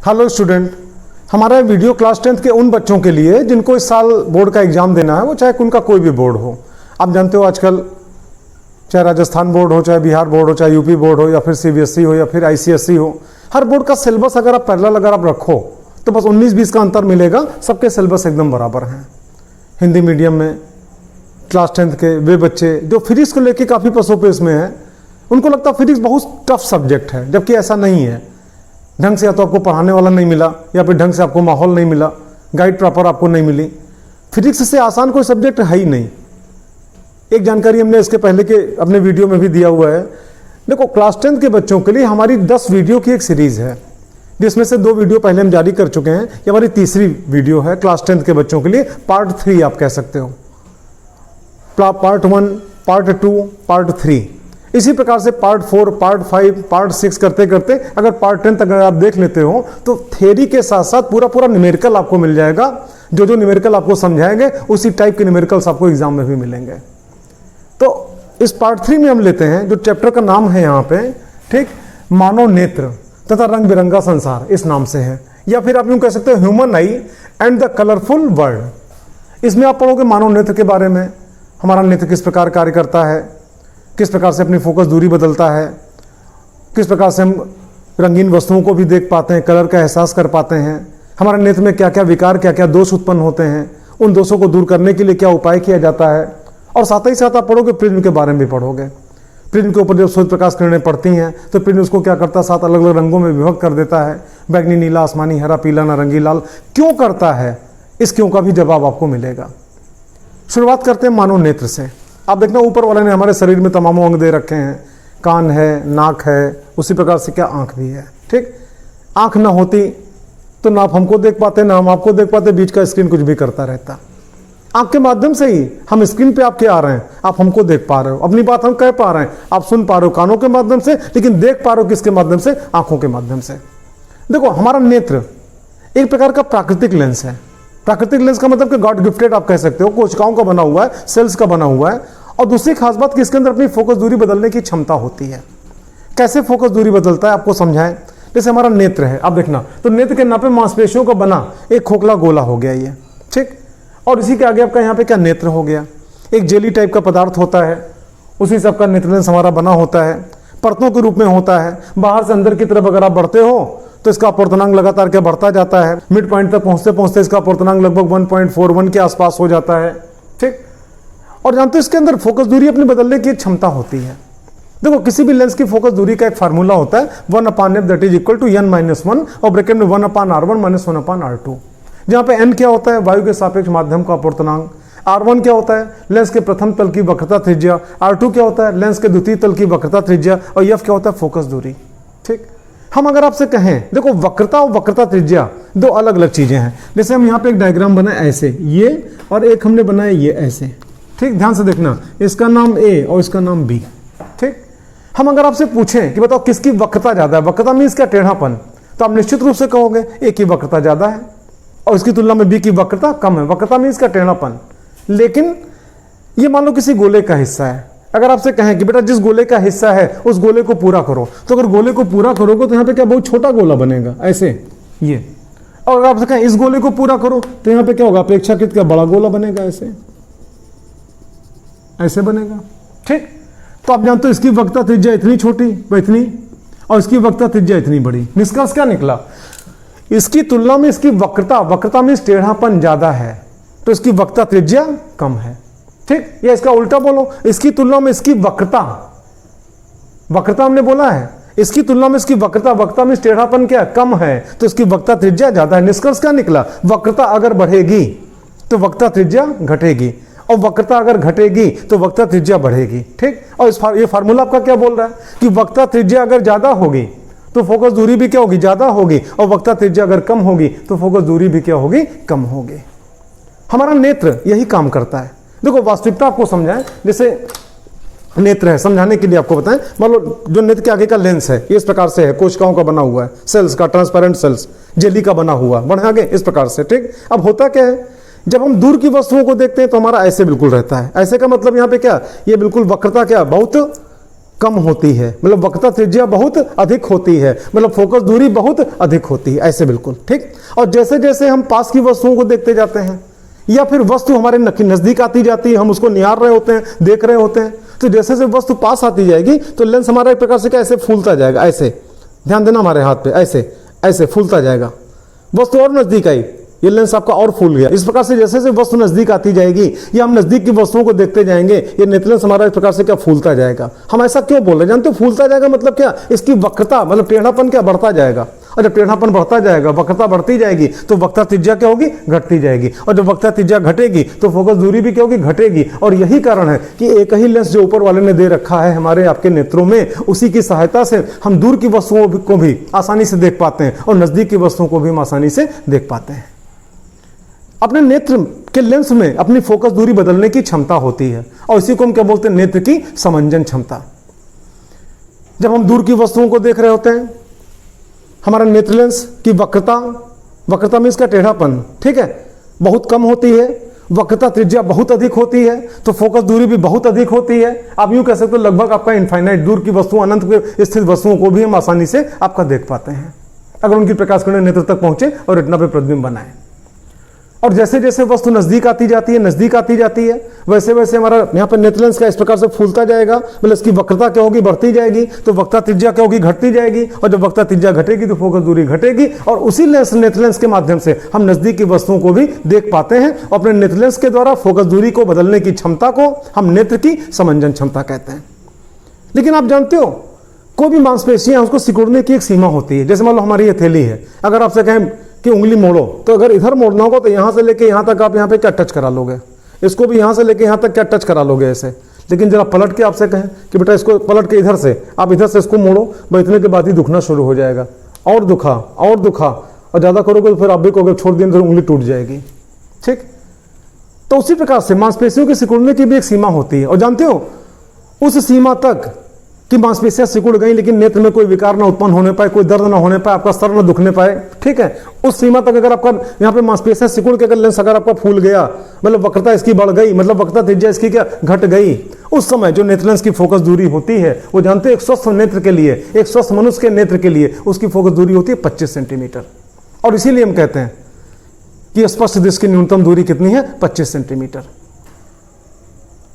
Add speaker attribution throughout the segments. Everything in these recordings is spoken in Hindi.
Speaker 1: हेलो स्टूडेंट, हमारा वीडियो क्लास 10th के उन बच्चों के लिए जिनको इस साल बोर्ड का एग्जाम देना है, वो चाहे उनका कोई भी बोर्ड हो। आप जानते हो आजकल चाहे राजस्थान बोर्ड हो, चाहे बिहार बोर्ड हो, चाहे यूपी बोर्ड हो, या फिर सीबीएसई हो, या फिर आईसीएसई हो, हर बोर्ड का सिलेबस अगर आप पैरेलल अगर आप रखो तो बस 19-20 का अंतर मिलेगा। सबके सिलेबस एकदम बराबर हैं। हिंदी मीडियम में क्लास 10th के वे बच्चे जो फिजिक्स को लेके काफ़ी पसोपेश में हैं, उनको लगता है फिजिक्स बहुत टफ सब्जेक्ट है, जबकि ऐसा नहीं है। ढंग से या तो आपको पढ़ाने वाला नहीं मिला, या फिर ढंग से आपको माहौल नहीं मिला, गाइड प्रॉपर आपको नहीं मिली। फिजिक्स से आसान कोई सब्जेक्ट है ही नहीं। एक जानकारी हमने इसके पहले के अपने वीडियो में भी दिया हुआ है। देखो, क्लास 10th के बच्चों के लिए हमारी 10 वीडियो की एक सीरीज है, जिसमें से 2 वीडियो पहले हम जारी कर चुके हैं। ये हमारी तीसरी वीडियो है क्लास 10th के बच्चों के लिए, पार्ट 3 आप कह सकते हो। पार्ट 1, पार्ट 2, पार्ट 3, इसी प्रकार से पार्ट 4, पार्ट 5, पार्ट 6 करते करते अगर पार्ट 10 तक अगर आप देख लेते हो तो थ्योरी के साथ साथ पूरा न्यूमेरिकल आपको मिल जाएगा। जो न्यूमेरिकल आपको समझाएंगे उसी टाइप के न्यूमेरिकल्स आपको एग्जाम में भी मिलेंगे। तो इस पार्ट 3 में हम लेते हैं, जो चैप्टर का नाम है यहाँ पे, ठीक, मानव नेत्र तथा रंग बिरंगा संसार, इस नाम से है। या फिर आप यूं कह सकते हो human I and the colourful world. इसमें आप पढ़ोगे मानव नेत्र के बारे में, हमारा नेत्र किस प्रकार कार्य करता है, किस प्रकार से अपनी फोकस दूरी बदलता है, किस प्रकार से हम रंगीन वस्तुओं को भी देख पाते हैं, कलर का एहसास कर पाते हैं, हमारे नेत्र में क्या क्या विकार, क्या क्या दोष उत्पन्न होते हैं, उन दोषों को दूर करने के लिए क्या उपाय किया जाता है। और साथ ही साथ आप पढ़ोगे प्रिज्म के बारे में भी पढ़ोगे। प्रिज्म के ऊपर जब सूर्य प्रकाश किरणें पड़ती हैं तो प्रिज्म उसको क्या करता है, 7 अलग अलग रंगों में विभक्त कर देता है। बैगनी, नीला, आसमानी, हरा, पीला, नारंगी, लाल। क्यों करता है, इस क्यों का भी जवाब आपको मिलेगा। शुरुआत करते हैं मानव नेत्र से। आप देखना, ऊपर वाले ने हमारे शरीर में तमाम अंग दे रखे हैं। कान है, नाक है, उसी प्रकार से क्या आंख भी है। ठीक, आंख ना होती तो ना आप हमको देख पाते, ना हम आपको देख पाते, बीच का स्क्रीन कुछ भी करता रहता। आंख के माध्यम से ही हम स्क्रीन पे आपके आ रहे हैं, आप हमको देख पा रहे हो, अपनी बात हम कह पा रहे हैं, आप सुन पा रहे हो कानों के माध्यम से, लेकिन देख पा रहे हो किसके माध्यम से, आंखों के माध्यम से। देखो, हमारा नेत्र एक प्रकार का प्राकृतिक लेंस है। प्राकृतिक लेंस का मतलब कि गॉड गिफ्टेड आप कह सकते हो, कोशिकाओं का बना हुआ है, सेल्स का बना हुआ है। और दूसरी खास बात कि इसके अंदर अपनी फोकस दूरी बदलने की क्षमता होती है। कैसे फोकस दूरी बदलता है आपको समझाएं। जैसे हमारा नेत्र है, आप देखना, तो नेत्र के नापे मांसपेशियों का बना एक खोखला गोला हो गया ये, ठीक। और इसी के आगे आपका यहाँ पे क्या नेत्र हो गया, एक जेली टाइप का पदार्थ होता है, उसी से आपका नेत्र लेंस हमारा बना होता है, परतों के रूप में होता है। बाहर से अंदर की तरफ अगर आप बढ़ते हो तो इसका अपवर्तनांक लगातार क्या बढ़ता जाता है। मिड पॉइंट तक पहुंचते पहुंचते इसका अपवर्तनांक लगभग 1.41 के आसपास हो जाता है, ठीक। और जानते हो इसके अंदर फोकस दूरी अपनी बदलने की क्षमता होती है। देखो, किसी भी लेंस की फोकस दूरी का एक फार्मूला होता है 1/f that is equal to n-1 और ब्रैकेट में 1/r1 - 1/r2। जहां पे n क्या होता है, वायु के सापेक्ष माध्यम का अपवर्तनांक, r1 क्या होता है, लेंस के प्रथम तल की वक्रता त्रिज्या, r2 क्या होता है, लेंस के द्वितीय तल की वक्रता त्रिज्या, और f क्या होता है, फोकस दूरी, ठीक। हम अगर आपसे कहें, देखो, वक्रता और वक्रता त्रिज्या 2 अलग अलग चीजें हैं। जैसे हम यहाँ पे एक डायग्राम बनाए ऐसे, ये, और एक हमने बनाया ये ऐसे, ठीक। ध्यान से देखना, इसका नाम A और इसका नाम B, ठीक। हम अगर आपसे पूछें कि बताओ किसकी वक्रता ज्यादा है, वक्रता मीन्स क्या, टेढ़ापन, तो आप निश्चित रूप से कहोगे A की वक्रता ज्यादा है और इसकी तुलना में B की वक्रता कम है। वक्रता मीन्स क्या, टेढ़ापन। लेकिन ये मान लो किसी गोले का हिस्सा है, अगर आपसे कहें कि बेटा जिस गोले का हिस्सा है उस गोले को पूरा करो, तो अगर गोले को पूरा करोगे तो यहाँ पे क्या बहुत छोटा गोला बनेगा, ऐसे ये। और अगर आपसे कहें इस गोले को पूरा करो तो यहाँ पे क्या होगा, अपेक्षाकृत क्या बड़ा गोला बनेगा, ऐसे ऐसे बनेगा, ठीक। तो आप जानते हो इसकी वक्रता त्रिज्या इतनी छोटी व इतनी, और इसकी वक्रता त्रिज्या इतनी बड़ी। निष्कर्ष क्या निकला, इसकी तुलना में इसकी वक्रता में टेढ़ापन ज्यादा है, तो इसकी वक्रता त्रिज्या कम है, ठीक। या इसका उल्टा बोलो, इसकी तुलना में इसकी वक्रता हमने बोला है, इसकी तुलना में इसकी वक्रता में टेढ़ापन क्या कम है, तो इसकी वक्रता त्रिज्या ज्यादा है। निष्कर्ष क्या निकला, वक्रता अगर बढ़ेगी तो वक्रता त्रिज्या घटेगी, और वक्रता अगर घटेगी तो वक्रता त्रिज्या बढ़ेगी, ठीक। और ये फार्मूला आपका क्या बोल रहा है कि वक्रता त्रिज्या अगर ज्यादा होगी तो फोकस दूरी भी क्या होगी, ज्यादा होगी, और वक्रता त्रिज्या अगर कम होगी तो फोकस दूरी भी क्या होगी, कम होगी। हमारा नेत्र यही काम करता है। देखो, वास्तविकता आपको समझाएं, जैसे नेत्र है, समझाने के लिए आपको बताएं, मान लो जो नेत्र के आगे का लेंस है ये इस प्रकार से है, कोशिकाओं का बना हुआ है, सेल्स का, ट्रांसपेरेंट सेल्स, जेली का बना हुआ, बढ़े आगे इस प्रकार से, ठीक। अब होता क्या है, जब हम दूर की वस्तुओं को देखते हैं तो हमारा ऐसे बिल्कुल रहता है। ऐसे का मतलब यहाँ पे क्या, ये बिल्कुल वक्रता क्या बहुत कम होती है, मतलब वक्रता त्रिज्या बहुत अधिक होती है, मतलब फोकस दूरी बहुत अधिक होती है, ऐसे बिल्कुल ठीक। और जैसे जैसे हम पास की वस्तुओं को देखते जाते हैं या फिर वस्तु हमारे नजदीक आती जाती है, हम उसको निहार रहे होते हैं, देख रहे होते हैं, तो जैसे जैसे वस्तु पास आती जाएगी तो लेंस हमारा एक प्रकार से क्या ऐसे फूलता जाएगा, ऐसे ध्यान देना हमारे हाथ पे, ऐसे ऐसे फूलता जाएगा। वस्तु और नजदीक आई, ये लेंस आपका और फूल गया। इस प्रकार से जैसे जैसे वस्तु नजदीक आती जाएगी या हम नजदीक की वस्तुओं को देखते जाएंगे, ये नेत्र लेंस हमारा इस प्रकार से क्या फूलता जाएगा। हम ऐसा क्यों बोल रहे हैं जानते हो? फूलता जाएगा मतलब क्या, इसकी वक्रता मतलब टेढ़ापन क्या बढ़ता जाएगा, और जब टेढ़ापन बढ़ता जाएगा, वक्रता बढ़ती जाएगी, तो वक्रता त्रिज्या क्या होगी, घटती जाएगी, और जब वक्रता त्रिज्या घटेगी तो फोकस दूरी भी क्या होगी, घटेगी। और यही कारण है कि एक ही लेंस जो ऊपर वाले ने दे रखा है हमारे आपके नेत्रों में, उसी की सहायता से हम दूर की वस्तुओं को भी आसानी से देख पाते हैं और नजदीक की वस्तुओं को भी हम आसानी से देख पाते हैं। अपने नेत्र के लेंस में अपनी फोकस दूरी बदलने की क्षमता होती है, और इसी को हम क्या बोलते हैं, नेत्र की समंजन क्षमता। जब हम दूर की वस्तुओं को देख रहे होते हैं, हमारा नेत्र लेंस की वक्रता में इसका टेढ़ापन ठीक है बहुत कम होती है, वक्रता त्रिज्या बहुत अधिक होती है, तो फोकस दूरी भी बहुत अधिक होती है। आप यूं कह सकते हो लगभग आपका इनफाइनाइट दूर की वस्तुओं, अनंत में स्थित वस्तुओं को भी हम आसानी से आपका देख पाते हैं अगर उनकी प्रकाश किरण नेत्र तक पहुंचे और रेटिना पे प्रतिबिंब बनाए। और जैसे जैसे वस्तु नजदीक आती जाती है वैसे वैसे हमारा यहाँ पर नेत्र लेंस का इस प्रकार से फूलता जाएगा, मतलब इसकी वक्रता क्या होगी, बढ़ती जाएगी, तो वक्रता त्रिज्या क्या होगी, घटती जाएगी, और जब वक्रता त्रिज्या घटेगी तो फोकस दूरी घटेगी, और उसी नेत्र लेंस के माध्यम से हम नजदीक की वस्तुओं को भी देख पाते हैं। और अपने नेत्र लेंस के द्वारा फोकस दूरी को बदलने की क्षमता को हम नेत्र की समंजन क्षमता कहते हैं। लेकिन आप जानते हो कोई भी मांसपेशियां उसको सिकुड़ने की एक सीमा होती है। जैसे मान लो हमारी हथेली है, अगर आपसे कहें कि उंगली मोड़ो, तो अगर इधर मोड़ना होगा तो यहां से लेके यहां तक आप यहां पे क्या टच करा लोगे, इसको भी यहां से लेके यहां तक क्या टच करा लोगे ऐसे। लेकिन जरा पलट के आपसे कहें कि बेटा इसको पलट के इधर से, आप इधर से इसको मोड़ो, बस इतने के बाद ही दुखना शुरू हो जाएगा, और दुखा, और ज्यादा करोगे तो फिर आप भी कहोगे छोड़ देंगे, उंगली टूट जाएगी। ठीक, तो उसी प्रकार से मांसपेशियों के सिकुड़ने की भी एक सीमा होती है। और जानते हो उस सीमा तक कि मांसपेशियां सिकुड़ गई लेकिन नेत्र में कोई विकार ना उत्पन्न होने पाए, कोई दर्द ना होने पाए, आपका सर ना दुखने पाए, ठीक है, उस सीमा तक अगर आपका यहाँ पे मांसपेशियां सिकुड़ के अगर लेंस अगर आपका फूल गया, मतलब वक्रता इसकी बढ़ गई, मतलब वक्रता त्रिज्या इसकी क्या घट गई, उस समय जो नेत्र लेंस की फोकस दूरी होती है वो जानते हो एक स्वस्थ नेत्र के लिए, एक स्वस्थ मनुष्य के नेत्र के लिए उसकी फोकस दूरी होती है 25 सेंटीमीटर। और इसीलिए हम कहते हैं कि स्पष्ट दृष्टि की न्यूनतम दूरी कितनी है, 25 सेंटीमीटर।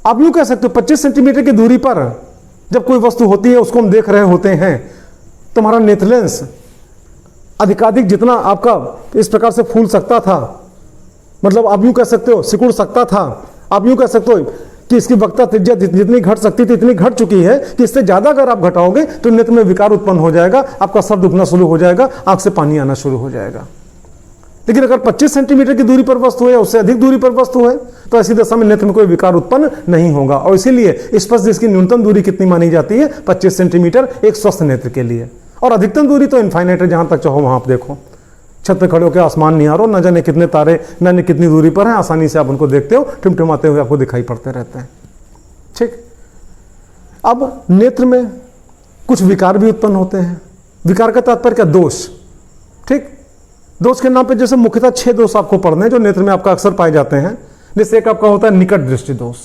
Speaker 1: आप यूं कह सकते हो 25 सेंटीमीटर की दूरी पर जब कोई वस्तु होती है उसको हम देख रहे होते हैं तो हमारा नेत्र लेंस अधिकाधिक जितना आपका इस प्रकार से फूल सकता था, मतलब आप यूं कह सकते हो सिकुड़ सकता था, आप यूं कह सकते हो कि इसकी वक्रता त्रिज्या जितनी घट सकती थी इतनी घट चुकी है कि इससे ज्यादा अगर आप घटाओगे तो नेत्र में विकार उत्पन्न हो जाएगा, आपका सर दुखना शुरू हो जाएगा, आंख से पानी आना शुरू हो जाएगा। लेकिन अगर 25 सेंटीमीटर की दूरी पर वस्तु है, उससे अधिक दूरी पर वस्तु है, तो ऐसी दशा में नेत्र में कोई विकार उत्पन्न नहीं होगा। और इसीलिए स्पष्ट दृष्टि की न्यूनतम दूरी कितनी मानी जाती है, 25 सेंटीमीटर एक स्वस्थ नेत्र के लिए। और अधिकतम दूरी तो इनफाइनाइट है, जहां तक चाहो वहां आप देखो, छत पे खड़े होकर आसमान निहारो, न जाने कितने तारे न जाने कितनी दूरी पर हैं, आसानी से आप उनको देखते हो, टिमटिमाते हुए आपको दिखाई पड़ते रहते हैं। ठीक, अब नेत्र में कुछ विकार भी उत्पन्न होते हैं। विकार का तात्पर्य क्या, दोष। ठीक, दोष के नाम पे जैसे मुख्यतः 6 दोष आपको पढ़ने हैं जो नेत्र में आपका अक्सर पाए जाते हैं। जैसे एक आपका होता है निकट दृष्टि दोष,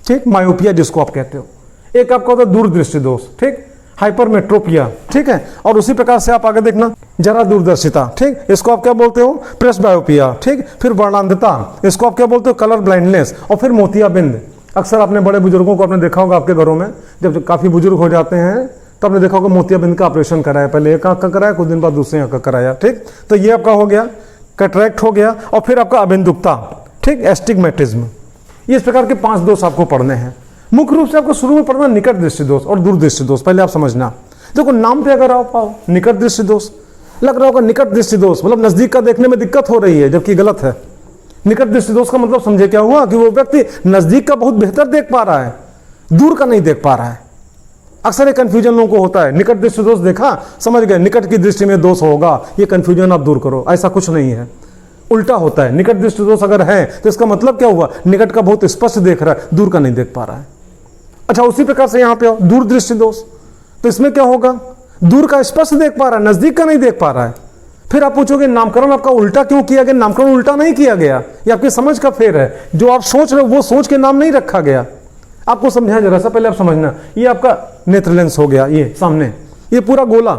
Speaker 1: ठीक, मायोपिया जिसको आप कहते हो। एक आपका होता है दूर दृष्टि दोष, ठीक, हाइपरमेट्रोपिया, ठीक है। और उसी प्रकार से आप आगे देखना जरा दूरदर्शिता, ठीक, इसको आप क्या बोलते हो, प्रेसबायोपिया, ठीक। फिर वर्णांधता, इसको आप क्या बोलते हो, कलर ब्लाइंडनेस। और फिर मोतियाबिंद। अक्सर आपने बड़े बुजुर्गों को आपने देखा होगा आपके घरों में, जब काफी बुजुर्ग हो जाते हैं तो आपने देखा होगा मोतियाबिंद का ऑपरेशन कराया, पहले एक आंख का कराया, कुछ दिन बाद दूसरे आंख का कराया, ठीक। तो ये आपका हो गया, कैटरैक्ट हो गया। और फिर आपका अबिंदुकता, ठीक, एस्टिग्मेटिज्म। ये इस प्रकार के 5 दोष आपको पढ़ने हैं। मुख्य रूप से आपको शुरू में पढ़ना निकट दृष्टि दोष और दूर दृष्टि दोष, पहले आप समझना। देखो नाम पे अगर आप आओ निकट दृष्टि दोष, लग रहा होगा निकट दृष्टि दोष मतलब नजदीक का देखने में दिक्कत हो रही है, जबकि गलत है। निकट दृष्टि दोष का मतलब समझे क्या हुआ कि वो व्यक्ति नजदीक का बहुत बेहतर देख पा रहा है, दूर का नहीं देख पा रहा है। अक्सर एक कंफ्यूजन लोगों को होता है, निकट दृष्टि दोष देखा, समझ गए निकट की दृष्टि में दोष होगा, ये कंफ्यूजन आप दूर करो। ऐसा कुछ नहीं है, उल्टा होता है। निकट दृष्टि दोष अगर है तो इसका मतलब क्या हुआ, निकट का बहुत स्पष्ट देख रहा है, दूर का नहीं देख पा रहा है। अच्छा, उसी प्रकार से यहां पे आओ दूर दृष्टि दोष, तो इसमें क्या होगा, दूर का स्पष्ट देख पा रहा है, नजदीक का नहीं देख पा रहा है। फिर आप पूछोगे नामकरण आपका उल्टा क्यों किया गया, नामकरण उल्टा नहीं किया गया, ये आपकी समझ का फेर है। जो आप सोच रहे हो वो सोच के नाम नहीं रखा गया। आपको समझाया जरा सा, पहले आप समझना, ये आपका नेत्र लेंस हो गया, ये सामने, ये पूरा गोला।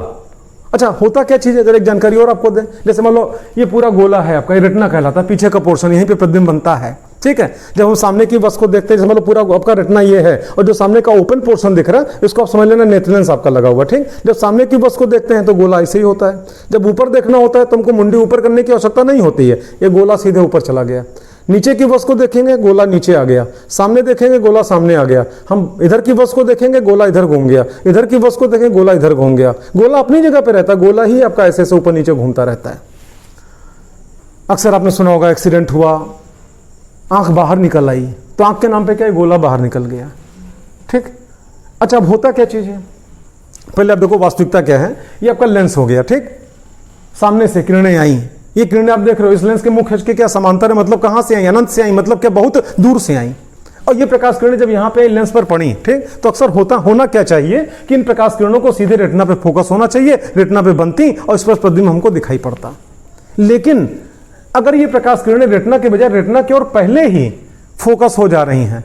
Speaker 1: अच्छा, होता क्या चीज है, जरा एक जानकारी और आपको दें। जैसे मान लो ये पूरा गोला है आपका, ये रेटिना कहलाता है, पीछे का पोर्शन, यहीं पे प्रतिबिंब बनता है, ठीक है। जब हम सामने की वस्तु को देखते हैं, जैसे मान लो पूरा आपका रेटिना ये है, और जो सामने का ओपन पोर्शन दिख रहा है, इसको आप समझ लेना नेत्र लेंस आपका लगा हुआ, ठीक। जब सामने की वस्तु को देखते हैं तो गोला ऐसे ही होता है। जब ऊपर देखना होता है तो हमको मुंडी ऊपर करने की आवश्यकता नहीं होती है, ये गोला सीधे ऊपर चला गया। नीचे की वस्तु को देखेंगे, गोला नीचे आ गया। सामने देखेंगे, गोला सामने आ गया। हम इधर की वस्तु को देखेंगे, गोला इधर घूम गया। इधर की वस्तु को देखेंगे, गोला इधर घूम गया। गोला अपनी जगह पे रहता है, गोला ही आपका ऐसे ऐसे ऊपर नीचे घूमता रहता है। अक्सर आपने सुना होगा, एक्सीडेंट हुआ, आंख बाहर निकल आई, तो आंख के नाम पे क्या है, गोला बाहर निकल गया, ठीक। अच्छा, अब होता क्या चीज है, पहले आप देखो वास्तविकता क्या है। ये आपका लेंस हो गया, ठीक। सामने से किरणें आई, ये किरणें आप देख रहे हो, इस लेंस के मुख्य अक्ष के क्या समांतर है, मतलब कहां से आई, अनंत से आई, मतलब क्या बहुत दूर से आई। और ये प्रकाश किरणें जब यहाँ पे लेंस पर पड़ी, ठीक, तो अक्सर होना क्या चाहिए कि इन प्रकाश किरणों को सीधे रेटिना पे फोकस होना चाहिए, रेटिना पे बनती और इस पर प्रतिबिंब हमको दिखाई पड़ता। लेकिन अगर ये प्रकाश किरणें रेटिना के बजाय रेटिना की ओर पहले ही फोकस हो जा रही हैं,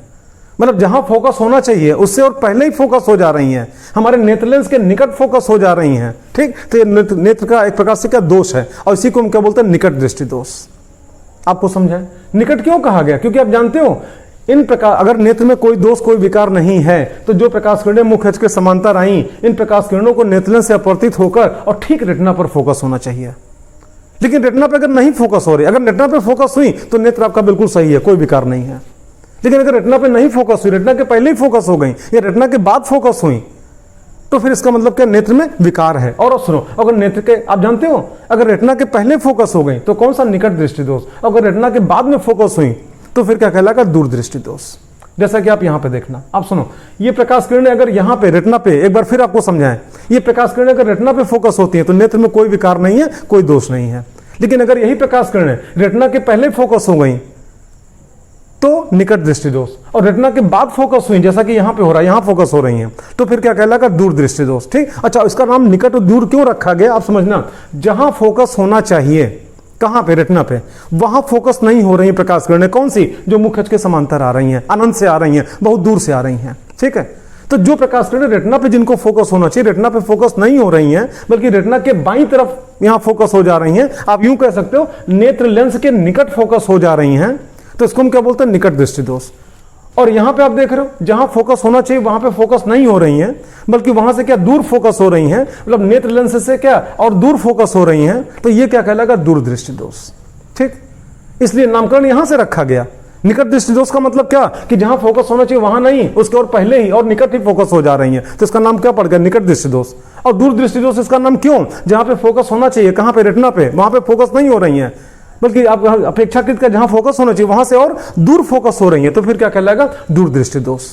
Speaker 1: मतलब जहां फोकस होना चाहिए उससे और पहले ही फोकस हो जा रही हैं, हमारे नेत्र लेंस के निकट फोकस हो जा रही हैं, ठीक, तो ये नेत्र का एक प्रकार से क्या दोष है, और इसी को हम क्या बोलते हैं, निकट दृष्टि दोष। आपको समझाएं निकट क्यों कहा गया, क्योंकि आप जानते हो इन प्रकार अगर नेत्र में कोई दोष कोई विकार नहीं है तो जो प्रकाश किरणें मुख्य अक्ष के समांतर आई, इन प्रकाश किरणों को नेत्र लेंस से अपवर्तित होकर और ठीक रेटिना पर फोकस होना चाहिए। लेकिन रेटिना पर अगर नहीं फोकस हो रही, अगर रेटिना पर फोकस हुई तो नेत्र आपका बिल्कुल सही है, कोई विकार नहीं है। लेकिन अगर रेटिना पे नहीं फोकस हुई, रेटिना के पहले ही फोकस हो गई या रेटिना के बाद फोकस हुई, तो फिर इसका मतलब क्या, नेत्र में विकार है। और सुनो, अगर नेत्र के, आप जानते हो अगर रेटिना के पहले फोकस हो गई तो कौन सा, निकट दृष्टि दोष। अगर रेटिना के बाद में फोकस हुई तो फिर क्या कहलाएगा, दूरदृष्टि दोष। जैसा कि आप यहां पे देखना, आप सुनो, ये प्रकाश किरणें अगर यहां पे रेटिना पे, एक बार फिर आपको समझाएं, ये प्रकाश किरणें अगर रेटिना पे फोकस होती है तो नेत्र में कोई विकार नहीं है, कोई दोष नहीं है। लेकिन अगर यही प्रकाश किरणें रेटिना के पहले फोकस हो गई तो निकट दृष्टि दोष, और रेटिना के बाद फोकस हुई, जैसा कि यहां पे हो रहा है, यहां फोकस हो रही हैं, तो फिर क्या कहलाएगा, दूर दृष्टि दोष, ठीक। अच्छा, इसका नाम निकट और दूर क्यों रखा गया, आप समझना, जहां फोकस होना चाहिए, कहां पे, रेटिना पे, वहां फोकस नहीं हो रही है प्रकाश किरणें, कौन सी, जो मुख्य अक्ष के समांतर आ रही हैं, अनंत से आ रही हैं, बहुत दूर से आ रही हैं, ठीक है। तो जो प्रकाश किरणें रेटिना पे जिनको फोकस होना चाहिए, रेटिना पे फोकस नहीं हो रही हैं, बल्कि रेटिना के बाईं तरफ यहां फोकस हो जा रही हैं, आप यूं कह सकते हो नेत्र लेंस के निकट फोकस हो जा रही हैं, तो इसको हम क्या बोलते हैं, निकट दृष्टि दोष। और यहां पे आप देख रहे हो जहां फोकस होना चाहिए वहां पे फोकस नहीं हो रही हैं, बल्कि वहां से क्या, दूर फोकस हो रही हैं, मतलब नेत्र लेंस से क्या और दूर फोकस हो रही हैं, तो ये क्या कहलाएगा, दूरदृष्टि दोष, ठीक। इसलिए नामकरण यहां से रखा गया। निकट दृष्टि दोष का मतलब क्या, कि जहां फोकस होना चाहिए वहां नहीं, उसके और पहले ही और निकट ही फोकस हो जा रही है, तो इसका नाम क्या पड़ गया, निकट दृष्टि दोष। और दूर दृष्टि दोष इसका नाम क्यों, जहां पे फोकस होना चाहिए, कहां पे, रेटिना पे, वहां पे फोकस नहीं हो रही है, बल्कि आप अपेक्षाकृत का जहां फोकस होना चाहिए वहां से और दूर फोकस हो रही है, तो फिर क्या कहलाएगा, दूरदृष्टि दोष।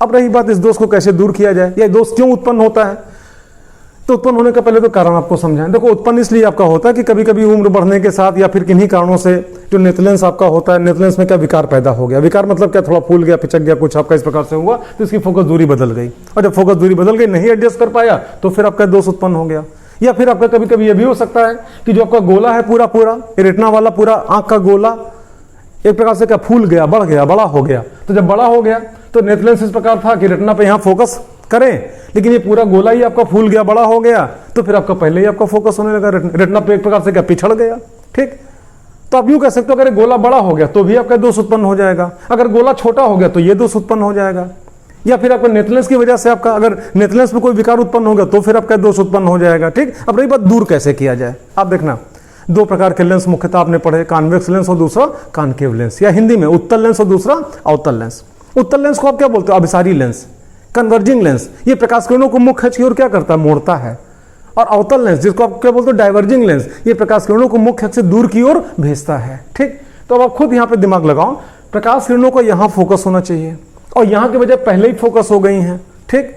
Speaker 1: अब रही बात इस दोष को कैसे दूर किया जाए, या दोष क्यों उत्पन्न होता है, तो उत्पन्न होने का पहले तो कारण आपको समझाएं। देखो, उत्पन्न इसलिए आपका होता है कि कभी कभी उम्र बढ़ने के साथ या फिर किन्हीं कारणों से जो नेत्र लेंस आपका होता है, नेत्र लेंस में क्या विकार पैदा हो गया, विकार मतलब क्या, थोड़ा फूल गया, पिचक गया, कुछ आपका इस प्रकार से हुआ, तो इसकी फोकस दूरी बदल गई, और जब फोकस दूरी बदल गई, नहीं एडजस्ट कर पाया, तो फिर आपका दोष उत्पन्न हो गया। या फिर आपका कभी कभी यह भी हो सकता है कि जो आपका गोला है पूरा रेटिना वाला पूरा आंख का गोला एक प्रकार से क्या, फूल गया, बढ़ गया, बड़ा हो गया। तो जब बड़ा हो गया तो नेत्र लेंस इस प्रकार था कि रेटिना पे यहां फोकस करें, लेकिन ये पूरा गोला ही आपका फूल गया, बड़ा हो गया, तो फिर आपका पहले ही आपका फोकस होने लगा, रेटिना पे एक प्रकार से क्या, पिछड़ गया, ठीक। तो आप यूं कह सकते हो, अगर गोला बड़ा हो गया तो भी आपका दोष उत्पन्न हो जाएगा, अगर गोला छोटा हो गया तो ये दोष उत्पन्न हो जाएगा। या फिर आपका नेत्र लेंस की वजह से आपका, अगर नेत्र लेंस में कोई विकार उत्पन्न होगा तो फिर आपका दोष उत्पन्न हो जाएगा, ठीक। अब रही बात दूर कैसे किया जाए, आप देखना, दो प्रकार के लेंस मुख्यतः आपने पढ़े, कॉन्वेक्स लेंस और दूसरा कॉनकेव लेंस, या हिंदी में उत्तल लेंस और दूसरा अवतल लेंस। उत्तल लेंस को आप क्या बोलते हो, अभिसारी लेंस, कन्वर्जिंग लेंस, ये प्रकाश किरणों को मुख्य अक्ष की ओर क्या करता है, मोड़ता है। और अवतल लेंस, जिसको आप क्या बोलते हो, डाइवर्जिंग लेंस, ये प्रकाश किरणों को मुख्य अक्ष से दूर की ओर भेजता है, ठीक। तो अब आप खुद यहाँ पे दिमाग लगाओ, प्रकाश किरणों को यहाँ फोकस होना चाहिए और यहां के बजाय पहले ही फोकस हो गई हैं, ठीक।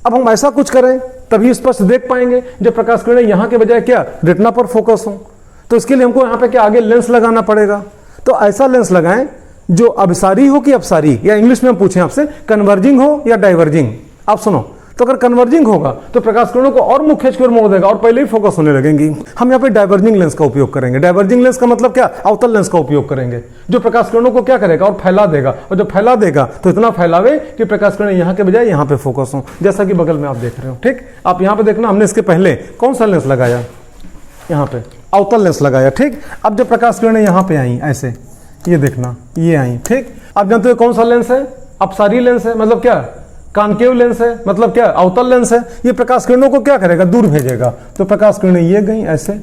Speaker 1: अब हम ऐसा कुछ करें तभी स्पष्ट देख पाएंगे, जब प्रकाश किरणें यहां के बजाय क्या, रेटिना पर फोकस हो, तो इसके लिए हमको यहां पे क्या, आगे लेंस लगाना पड़ेगा। तो ऐसा लेंस लगाएं जो अभिसारी हो कि अपसारी, या इंग्लिश में हम पूछें आपसे, कन्वर्जिंग हो या डाइवर्जिंग। आप सुनो, तो अगर कन्वर्जिंग होगा तो प्रकाश किरणों को और मुख्य की ओर मोड़ देगा और पहले ही फोकस होने लगेंगी। हम यहाँ पे डाइवर्जिंग लेंस का उपयोग करेंगे। डाइवर्जिंग लेंस का मतलब क्या, अवतल लेंस का उपयोग करेंगे, जो प्रकाश किरणों को क्या करेगा और फैला देगा, और जब फैला देगा तो इतना फैलावे कि प्रकाश किरण यहाँ के बजाय यहाँ पे फोकस हो, जैसा कि बगल में आप देख रहे हो। ठीक, आप यहाँ पे देखना, हमने इसके पहले कौन सा लेंस लगाया, यहाँ पे अवतल लेंस लगाया। ठीक, अब जब प्रकाश किरणें यहाँ पे आई ऐसे, ये देखना ये आई। ठीक, आप जानते हो कौन सा लेंस है, अपसारी लेंस है, मतलब क्या, कॉनकेव लेंस है, मतलब क्या, अवतल लेंस है। ये प्रकाश किरणों को क्या करेगा, दूर भेजेगा। तो प्रकाश किरणें ये गई ऐसे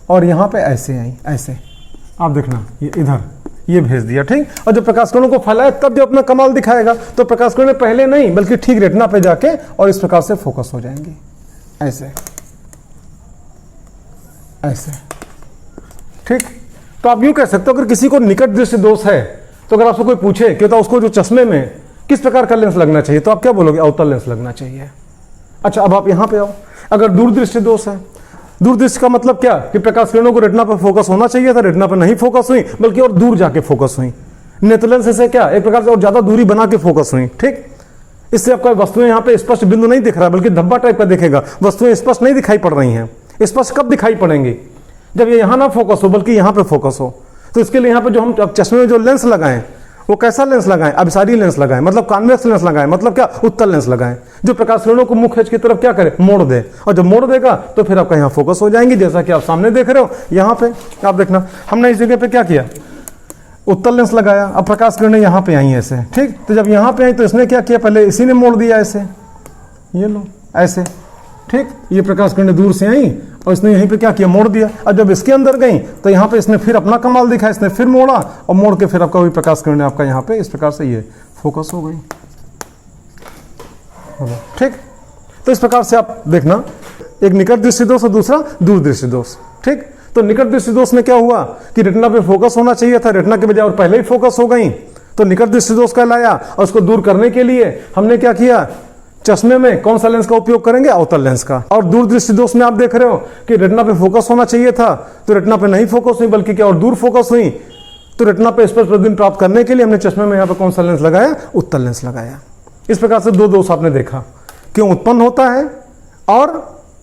Speaker 1: और यहाँ पे ऐसे आई, ऐसे आप देखना, ये इधर ये भेज दिया। ठीक, और जब प्रकाश किरणों को फैलाए तब जब अपना कमाल दिखाएगा तो प्रकाश किरणें पहले नहीं बल्कि ठीक रेटिना पे जाके और इस प्रकार से फोकस हो जाएंगी, ऐसे ऐसे। ठीक, तो आप यूं कह सकते हो अगर किसी को निकट दृष्टि दोष है तो अगर आपसे कोई पूछे कि तो उसको जो चश्मे में किस प्रकार का लेंस लगना चाहिए तो आप क्या बोलोगे, अवतल लेंस लगना चाहिए। अच्छा, अब आप यहां पे आओ, अगर दूरदृष्टि दोष है, दूरदृष्टि का मतलब क्या कि प्रकाश किरणों को रेटिना पर फोकस होना चाहिए था, रेटिना पर नहीं फोकस हुई बल्कि और दूर जाके फोकस हुई। नेत्र लेंस से क्या, एक प्रकार से और ज्यादा दूरी बना के फोकस हुई। ठीक, इससे आपका वस्तुएं यहाँ पे स्पष्ट बिंदु नहीं दिख रहा है बल्कि धब्बा टाइप का दिखेगा, वस्तुएं स्पष्ट नहीं दिखाई पड़ रही हैं। स्पष्ट कब दिखाई पड़ेंगी, जब ये यहाँ ना फोकस हो बल्कि यहाँ पे फोकस हो। तो इसके लिए यहाँ पे जो हम अब चश्मे में जो लेंस लगाएं वो कैसा लेंस लगाएं, अभिसारी लेंस लगाएं, मतलब कॉन्वेक्स लेंस लगाएं, मतलब क्या, उत्तल लेंस लगाएं, जो प्रकाश किरणों को मुख्य की तरफ क्या करे, मोड़ दे। और जब मोड़ देगा तो फिर आपका यहाँ फोकस हो जाएंगी, जैसा कि आप सामने देख रहे हो। यहाँ पे आप देखना, हमने इस जगह पे क्या किया, उत्तल लेंस लगाया, अब प्रकाश किरणें यहाँ पे आई ऐसे। ठीक, तो जब यहाँ पे आई तो इसने क्या किया, पहले इसी ने मोड़ दिया ऐसे, ये लो ऐसे। ठीक, ये प्रकाश किरणें दूर से आई और इसने यहीं पे क्या किया, मोड़ दिया। और जब इसके अंदर गई तो यहाँ पे इसने फिर अपना कमाल दिखाया, इसने फिर मोड़ा और मोड़ के फिर आपका वही प्रकाश किरणें आपका यहाँ पे इस प्रकार से ये फोकस हो गई। ठीक, तो इस प्रकार से आप देखना, एक निकट दृष्टि दोष और दूसरा दूर दृष्टि दोष। ठीक, तो निकट दृष्टि दोष में क्या हुआ कि रेटिना पे फोकस होना चाहिए था, रेटिना के बजाय और पहले ही फोकस हो गई, तो निकट दृष्टि दोष कहलाया। और उसको दूर करने के लिए हमने क्या किया, चश्मे में कौन सा लेंस का उपयोग करेंगे, अवतल लेंस का। और दूरदृष्टि दोष में आप देख रहे हो कि रेटिना पे फोकस होना चाहिए था तो रेटिना पे नहीं फोकस हुई बल्कि क्या और दूर फोकस हुई। तो रेटिना पे स्पष्ट प्रतिबिंब प्राप्त करने के लिए हमने चश्मे में यहाँ पे कौन सा लेंस लगाया, उत्तल लेंस लगाया। इस प्रकार से दो दोष आपने देखा, क्यों उत्पन्न होता है और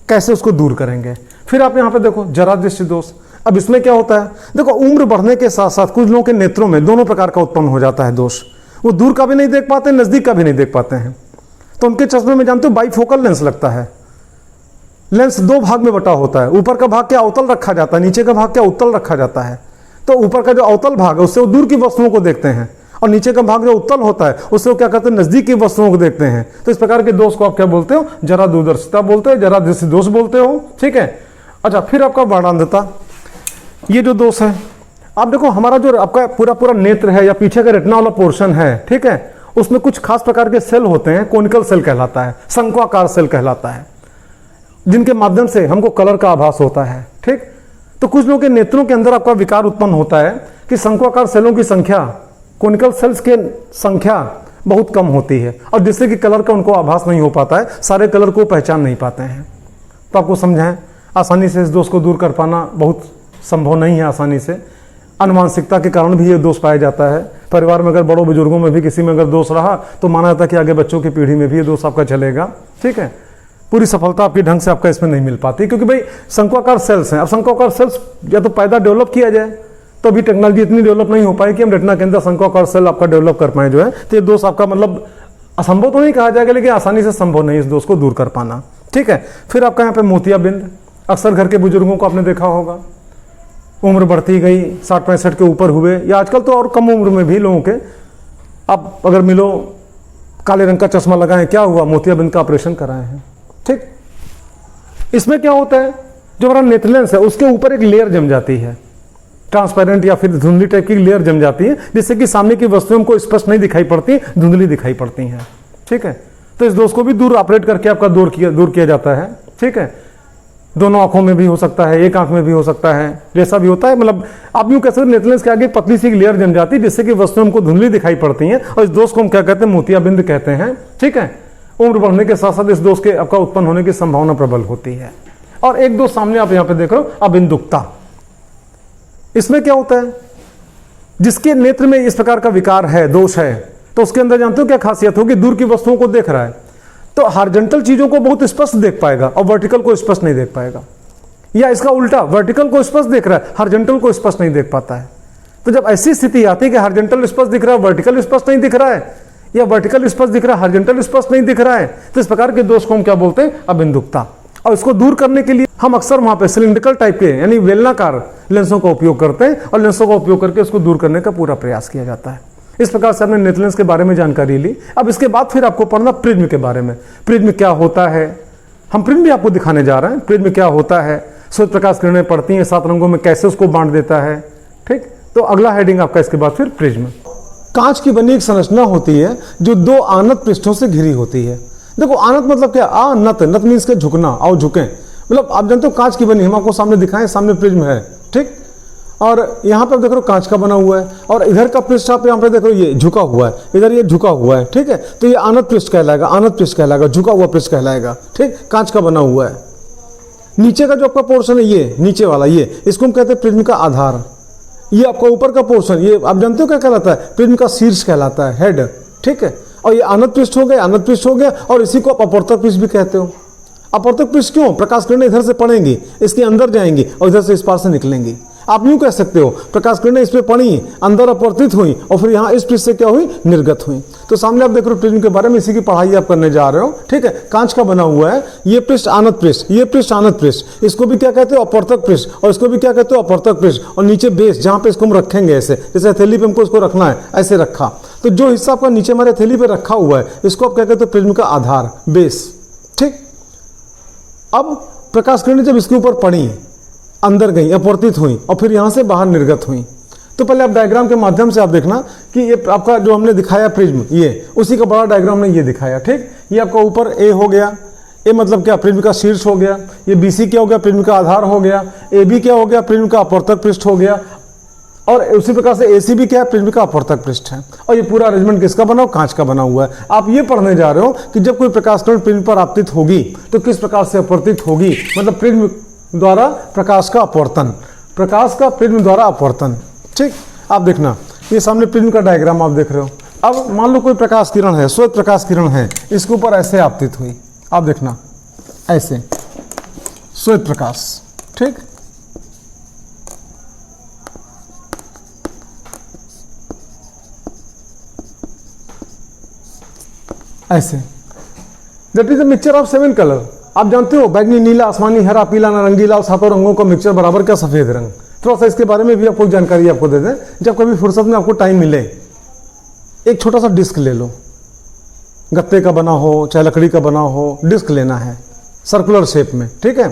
Speaker 1: कैसे उसको दूर करेंगे। फिर आप यहाँ पे देखो जरा दृष्टि दोष। अब इसमें क्या होता है, देखो उम्र बढ़ने के साथ साथ कुछ लोगों के नेत्रों में दोनों प्रकार का उत्पन्न हो जाता है दोष। वो दूर का भी नहीं देख पाते, नजदीक का भी नहीं देख पाते हैं। तो उनके चश्मे में जानते हो बाईफोकल लेंस लगता है। लेंस दो भाग में बटा होता है, ऊपर का भाग क्या अवतल रखा जाता है, नीचे का भाग क्या उत्तल रखा जाता है। तो ऊपर का जो अवतल भाग है उससे वो दूर की वस्तुओं को देखते हैं और नीचे का भाग जो उत्तल होता है उससे वो क्या करते हैं, नजदीक की वस्तुओं को देखते हैं। तो इस प्रकार के दोष को आप क्या बोलते हो, जरा दूरदर्शिता बोलते हो, जरा दृष्टि दोष बोलते हो। ठीक है, अच्छा फिर आपका बाणांधता, ये जो दोष है, आप देखो हमारा जो आपका पूरा पूरा नेत्र है या पीछे का रेटिना वाला पोर्शन है, ठीक है, उसमें कुछ खास प्रकार के सेल होते हैं, कोनिकल सेल कहलाता है, शंक्वाकार सेल कहलाता है, जिनके माध्यम से हमको कलर का आभास होता है। ठीक, तो कुछ लोगों के नेत्रों के अंदर आपका विकार उत्पन्न होता है कि शंक्वाकार सेलों की संख्या, कोनिकल सेल्स की संख्या बहुत कम होती है और जिससे कि कलर का उनको आभास नहीं हो पाता है, सारे कलर को पहचान नहीं पाते हैं। तो आपको समझाएं, आसानी से इस दोष को दूर कर पाना बहुत संभव नहीं है। आसानी से अनुवांशिकता के कारण भी ये दोष पाया जाता है। परिवार में अगर बड़ों बुजुर्गों में भी किसी में अगर दोष रहा तो माना जाता है कि आगे बच्चों की पीढ़ी में भी ये दोष आपका चलेगा। ठीक है, पूरी सफलता आपकी ढंग से आपका इसमें नहीं मिल पाती, क्योंकि भाई शंक्वाकार सेल्स हैं। अब शंक्वाकार सेल्स या तो पैदा डेवलप किया जाए, तो अभी टेक्नोलॉजी इतनी डेवलप नहीं हो पाई कि हम रेटिना के अंदर शंक्वाकार सेल आपका डेवलप कर पाए जो है। तो ये दोष आपका मतलब असंभव तो नहीं कहा जाएगा, लेकिन आसानी से संभव नहीं इस दोष को दूर कर पाना। ठीक है, फिर आपका यहाँ पे मोतियाबिंद, अक्सर घर के बुजुर्गों को आपने देखा होगा, उम्र बढ़ती गई, 60-65 के ऊपर हुए या आजकल तो और कम उम्र में भी लोगों के, आप अगर मिलो काले रंग का चश्मा लगाएं, क्या हुआ, मोतियाबिंद का ऑपरेशन कराए हैं। ठीक, इसमें क्या होता है, जो हमारा नेत्र लेंस है उसके ऊपर एक लेयर जम जाती है, ट्रांसपेरेंट या फिर धुंधली टाइप की लेयर जम जाती है, जिससे कि सामने की वस्तुएं हमको स्पष्ट नहीं दिखाई पड़ती, धुंधली दिखाई पड़ती हैं। ठीक है, तो इस दोष को भी दूर ऑपरेट करके आपका दूर किया जाता है। ठीक है, दोनों आंखों में भी हो सकता है, एक आंख में भी हो सकता है, जैसा भी होता है, मतलब आप यूं कह सकते हैं नेत्र लेंस के आगे पतली सी लेयर जम जाती है, जिससे कि वस्तुएं हमको धुंधली दिखाई पड़ती हैं, और इस दोष को हम क्या कहते हैं, मोतियाबिंद कहते हैं। ठीक है, उम्र बढ़ने के साथ साथ इस दोष के आपका उत्पन्न होने की संभावना प्रबल होती है। और एक दोष सामने आप यहाँ पे देख रहे हो, अबिंदुकता। इसमें क्या होता है, जिसके नेत्र में इस प्रकार का विकार है, दोष है, तो उसके अंदर जानते हो क्या खासियत होगी, दूर की वस्तुओं को देख रहा है, तो हॉरिजॉन्टल चीजों को बहुत स्पष्ट देख पाएगा और वर्टिकल को स्पष्ट नहीं देख पाएगा, या इसका उल्टा, वर्टिकल को स्पष्ट देख रहा है, हॉरिजॉन्टल को स्पष्ट नहीं देख पाता है। तो जब ऐसी स्थिति आती है कि हॉरिजॉन्टल स्पष्ट दिख रहा है, वर्टिकल स्पष्ट नहीं दिख रहा है, या वर्टिकल स्पष्ट दिख रहा है, हॉरिजॉन्टल स्पष्ट नहीं दिख रहा है, तो इस प्रकार के दोष को हम क्या बोलते हैं? अबिंदुकता। और इसको दूर करने के लिए हम अक्सर वहां पे सिलिंड्रिकल टाइप के यानी वेलनाकार लेंसों का उपयोग करते हैं और लेंसों का उपयोग करके उसको दूर करने का पूरा प्रयास किया जाता है। इस प्रकार से हमने नेट लेंस के बारे में जानकारी ली। अब इसके बाद फिर आपको पढ़ना प्रिज्म के बारे में। प्रिज्म क्या होता है, हम प्रिज्म भी आपको दिखाने जा रहे हैं। प्रिज्म क्या होता है, सूर्य प्रकाश किरणें पड़ती हैं 7 रंगों में, कैसे उसको बांट देता है। ठीक, तो अगला हेडिंग आपका इसके बाद फिर प्रिज्म। कांच की बनी एक संरचना होती है जो 2 आनत पृष्ठों से घिरी होती है। देखो आनत मतलब क्या, नत, नत मीन्स के झुकना, आओ झुके, मतलब आप जानते हो कांच की बनी, हम आपको सामने दिखाएं, सामने प्रिज्म है। ठीक, और यहाँ पे देख रहे हो कांच का बना हुआ है, और इधर का पृष्ठ आप यहाँ पे देखो ये झुका हुआ है, इधर ये झुका हुआ है। ठीक है, तो ये आनत पृष्ठ कहलाएगा, आनत पृष्ठ कहलाएगा, झुका हुआ पृष्ठ कहलाएगा। ठीक, कांच का बना हुआ है। नीचे का जो आपका पोर्शन है, ये नीचे वाला, ये इसको हम कहते हैं प्रिज्म का आधार। ये आपका ऊपर का पोर्शन, ये आप जानते हो क्या कहलाता है? प्रिज्म का शीर्ष कहलाता है, हेड। ठीक है, और ये आनत पृष्ठ हो गया, आनत पृष्ठ हो गया, और इसी को आप अपवर्तक पृष्ठ भी कहते हो। अपवर्तक पृष्ठ क्यों? प्रकाश किरणें इधर से पड़ेंगी, इसके अंदर जाएंगी और इधर से इस पार से निकलेंगी। आप यूं कह सकते हो, प्रकाश किरणें इस पे पड़ी, अंदर अपवर्तित हुई और फिर यहाँ इस पृष्ठ से क्या हुई? निर्गत हुई। तो सामने आप देख रहे हो प्रिज्म के बारे में, इसी की पढ़ाई आप करने जा रहे हो। ठीक है, कांच का बना हुआ है, ये पृष्ठ आनत पृष्ठ, ये पृष्ठ आनत पृष्ठ, इसको भी क्या कहते हो? अपवर्तक पृष्ठ, और इसको भी क्या कहते हो? अपवर्तक पृष्ठ। और नीचे बेस, जहां पे इसको हम रखेंगे ऐसे, जैसे हथेली पे हमको इसको रखना है, ऐसे रखा, तो जो हिस्सा आपका नीचे हमारे हथेली पे रखा हुआ है, इसको आप क्या कहते हो? प्रिज्म का आधार, बेस। ठीक, अब प्रकाश किरणें जब इसके ऊपर पड़ी, अंदर गई, अपवर्तित हुई और फिर यहां से बाहर निर्गत हुई, तो पहले आप डायग्राम के माध्यम से आप देखना कि ये आपका जो हमने दिखाया प्रिज्म, ये उसी का बड़ा डायग्राम ने ये दिखाया। ठीक, ये आपका ऊपर ए हो गया, ए मतलब क्या? प्रिज्म का शीर्ष हो गया। ये बीसी क्या हो गया? प्रिज्म का आधार हो गया। ए बी क्या हो गया? प्रिज्म का अपवर्तक पृष्ठ हो गया। और उसी प्रकार से एसी भी क्या है? प्रिज्म का अपवर्तक पृष्ठ है। और ये पूरा अरेंजमेंट किसका बना हो? कांच का बना हुआ है। आप ये पढ़ने जा रहे हो कि जब कोई प्रकाश किरण प्रिज्म पर आपतित होगी तो किस प्रकार से अपवर्तित होगी, मतलब प्रिज्म द्वारा प्रकाश का अपवर्तन, प्रकाश का प्रिज्म द्वारा अपवर्तन। ठीक, आप देखना ये सामने प्रिज्म का डायग्राम आप देख रहे हो। अब मान लो कोई प्रकाश किरण है, श्वेत प्रकाश किरण है, इसके ऊपर ऐसे आपतित हुई, आप देखना ऐसे श्वेत प्रकाश। ठीक, ऐसे, that is the mixture of 7 colour. आप जानते हो बैगनी, नीला, आसमानी, हरा, पीला, नारंगी, लाल, 7 रंगों का मिक्सचर बराबर क्या? सफेद रंग। थोड़ा सा इसके बारे में भी आपको जानकारी आपको दे दें, जब कभी फुर्सत में आपको टाइम मिले। एक छोटा सा डिस्क ले लो, गत्ते का बना हो चाहे लकड़ी का बना हो, डिस्क लेना है सर्कुलर शेप में। ठीक है,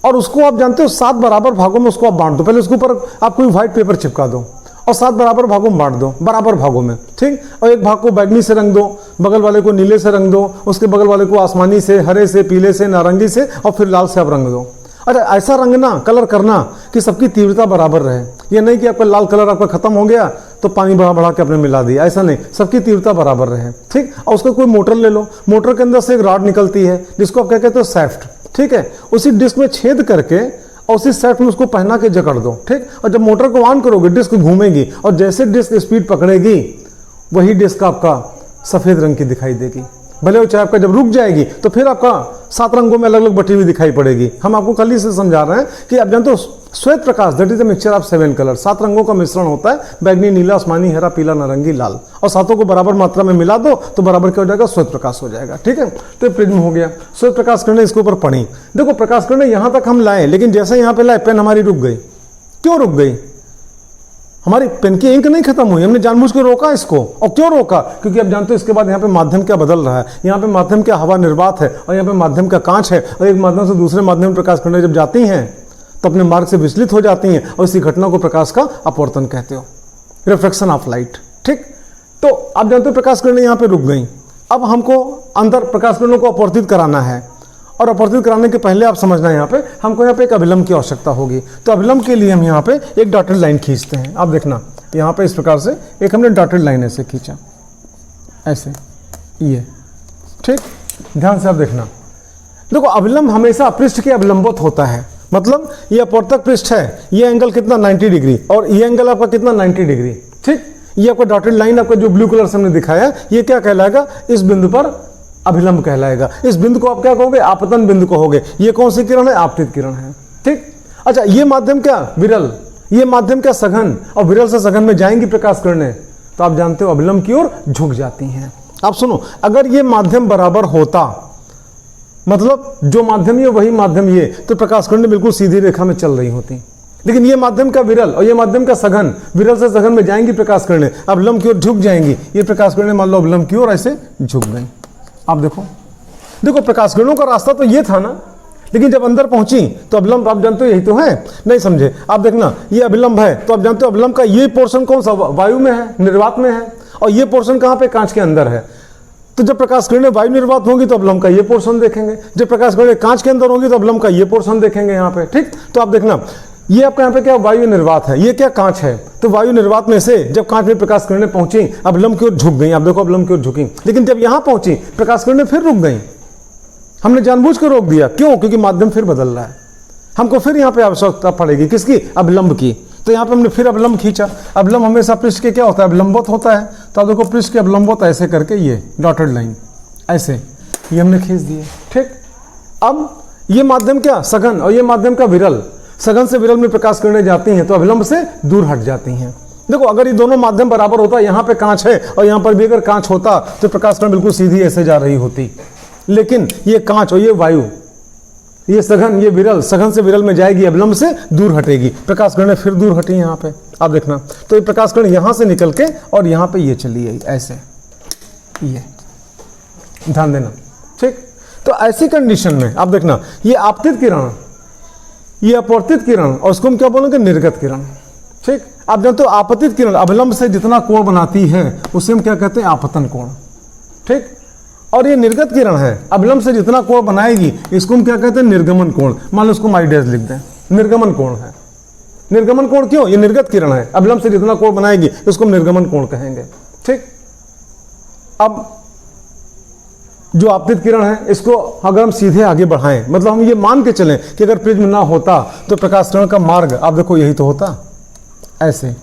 Speaker 1: और उसको आप जानते हो 7 बराबर भागों में उसको आप बांट दो। पहले उसके ऊपर आप कोई व्हाइट पेपर चिपका दो और 7 बराबर भागों में बांट दो, बराबर भागों में। ठीक, और एक भाग को बैगनी से रंग दो, बगल वाले को नीले से रंग दो, उसके बगल वाले को आसमानी से, हरे से, पीले से, नारंगी से, और फिर लाल से आप रंग दो। अरे ऐसा रंगना, कलर करना कि सबकी तीव्रता बराबर रहे। ये नहीं कि आपका लाल कलर आपका खत्म हो गया तो पानी बढ़ा बढ़ा के आपने मिला दिया, ऐसा नहीं, सबकी तीव्रता बराबर रहे। ठीक, और उसका कोई मोटर ले लो, मोटर के अंदर से एक रॉड निकलती है जिसको आप क्या कहते हो? सैफ्ट। ठीक है, उसी डिस्क में छेद करके और उसी सेट में उसको पहना के जकड़ दो। ठीक, और जब मोटर को ऑन करोगे डिस्क घूमेगी और जैसे डिस्क स्पीड पकड़ेगी वही डिस्क आपका सफेद रंग की दिखाई देगी। भले वो चाहे आपका जब रुक जाएगी तो फिर आपका 7 रंगों में अलग अलग बटी हुई दिखाई पड़ेगी। हम आपको कल ही से समझा रहे हैं कि आप जानते हो श्वेत प्रकाश that is the mixture of 7 colour, 7 रंगों का मिश्रण होता है, बैगनी, नीला, आसमानी, हरा, पीला, नारंगी, लाल, और 7 को बराबर मात्रा में मिला दो तो बराबर क्या हो जाएगा? श्वेत प्रकाश हो जाएगा। ठीक है, तो प्रिज्म हो गया। श्वेत प्रकाश किरणें इसके ऊपर पड़ी। देखो प्रकाश किरणें यहां तक हम लाए, लेकिन जैसे यहां पे लाए पेन हमारी रुक गई। क्यों रुक गई? हमारी पेन की इंक नहीं खत्म हुई, हमने जानबूझ के रोका इसको। और क्यों रोका? क्योंकि आप जानते हो इसके बाद यहाँ पे माध्यम क्या बदल रहा है, यहाँ पे माध्यम क्या हवा निर्वात है और यहाँ पे माध्यम का कांच है, और एक माध्यम से दूसरे माध्यम में प्रकाश किरणें जब जाती हैं तो अपने मार्ग से विचलित हो जाती हैं, और इसी घटना को प्रकाश का अपवर्तन कहते हो, रिफ्रैक्शन ऑफ लाइट। ठीक, तो आप जानते हो प्रकाश किरणें यहाँ पे रुक गई। अब हमको अंदर प्रकाश किरणों को अपवर्तित कराना है, और अपवर्तित कराने के पहले आप समझना है यहाँ पे हमको यहाँ पे एक अभिलंब की आवश्यकता होगी। तो अभिलंब के लिए हम यहाँ पे एक डॉटेड लाइन खींचते हैं। आप देखना यहाँ पे इस प्रकार से एक हमने डॉटेड लाइन ऐसे खींचा, ऐसे ये। ठीक, ध्यान से आप देखना। देखो अभिलंब हमेशा पृष्ठ के अभिलंबित होता है, मतलब ये अपवर्तक पृष्ठ है, ये एंगल कितना 90 डिग्री और ये एंगल आपका कितना 90 डिग्री। ठीक, ये आपका डॉटेड लाइन आपका जो ब्लू कलर से हमने दिखाया ये क्या कहलाएगा? इस बिंदु पर अभिलंब कहलाएगा। इस बिंदु को आप क्या कहोगे? आपतन बिंदु कहोगे। ये कौन सी किरण है? आपतित किरण है। ठीक। अच्छा, ये माध्यम क्या? विरल। ये माध्यम क्या? सघन। और विरल से सघन में जाएंगी प्रकाश किरणें, तो आप जानते हो अभिलंब की ओर झुक जाती हैं। आप सुनो, अगर ये माध्यम बराबर होता, मतलब जो माध्यम ये वही माध्यम ये, तो प्रकाश किरणें बिल्कुल सीधी रेखा में चल रही होती। लेकिन ये माध्यम का विरल और ये माध्यम का सघन, विरल से सघन में जाएंगी प्रकाश किरणें, अभिलंब की ओर झुक जाएंगी। ये प्रकाश किरणें मान लो अभिलंब की ओर ऐसे झुक गई। आप देखो, देखो प्रकाश किरणों का रास्ता तो ये था ना, लेकिन जब अंदर पहुंची तो अभिलंब आप जानते हो यही तो है। नहीं समझे? आप देखना, ये अभिलंब है तो आप जानते हो अभिलंब का ये पोर्शन कौन सा? वायु में है, निर्वात में है। और ये पोर्शन कहां पे? कांच के अंदर है। तो जब प्रकाश किरणें वायु निर्वात होंगी तो अभिलंब का ये पोर्शन देखेंगे, जब प्रकाश किरणें कांच के अंदर होंगी तो अभिलंब का ये पोर्शन देखेंगे यहाँ पे। ठीक। तो आप देखना, ये आपका यहाँ पे क्या? वायु निर्वात है। ये क्या? कांच है। तो वायु निर्वात में से जब कांच में प्रकाश किरणें पहुंची, अभिलंब की ओर झुक गई। आप देखो अभिलंब की ओर झुकी, लेकिन जब यहां पहुंची प्रकाश किरणें फिर रुक गई। हमने जानबूझ कर रोक दिया। क्यों? क्योंकि माध्यम फिर बदल रहा है, हमको फिर यहाँ पे आवश्यकता पड़ेगी। किसकी? अभिलंब की। तो यहाँ पे हमने फिर अभिलंब खींचा। अभिलंब हमेशा पृष्ठ के क्या होता है? अभिलंबवत होता है। तो आप देखो पृष्ठ के अभिलंबवत ऐसे करके ये डॉटेड लाइन ऐसे ये हमने खींच दिए। ठीक। अब ये माध्यम क्या? सघन। और ये माध्यम का विरल। सघन से विरल में प्रकाश किरणें जाती हैं तो अभिलंब से दूर हट जाती हैं। देखो, अगर ये दोनों माध्यम बराबर होता, यहाँ पे कांच है और यहाँ पर भी अगर कांच होता तो प्रकाश किरण बिल्कुल सीधी ऐसे जा रही होती। लेकिन ये कांच और ये वायु, ये सघन, ये विरल, सघन से विरल में जाएगी, अभिलंब से दूर हटेगी। प्रकाश किरणें फिर दूर हटी यहाँ पे। आप देखना, तो ये प्रकाश किरण यहाँ से निकल के और यहाँ पे ये चली आई ऐसे, ये ध्यान देना। ठीक। तो ऐसी कंडीशन में आप देखना, ये आपतित किरण, ये अपवर्तित किरण, और उसको हम क्या बोलेंगे? निर्गत किरण। ठीक। आप जानते हो आपतित किरण अभिलंब से जितना कोण बनाती है उसे हम क्या कहते हैं? आपतन कोण। ठीक। और ये निर्गत किरण है, अभिलंब से जितना कोण बनाएगी इसको हम क्या कहते हैं? निर्गमन कोण। मान लो उसको माइडैश लिख दें, निर्गमन कोण है। निर्गमन कोण क्यों? ये निर्गत किरण है, अभिलंब से जितना कोण बनाएगी इसको हम निर्गमन कोण कहेंगे। ठीक। अब जो आपतित किरण है इसको अगर हम सीधे आगे बढ़ाएं, मतलब हम ये मान के चलें कि अगर प्रिज्म ना होता तो प्रकाश किरण का मार्ग आप देखो यही तो होता, ऐसे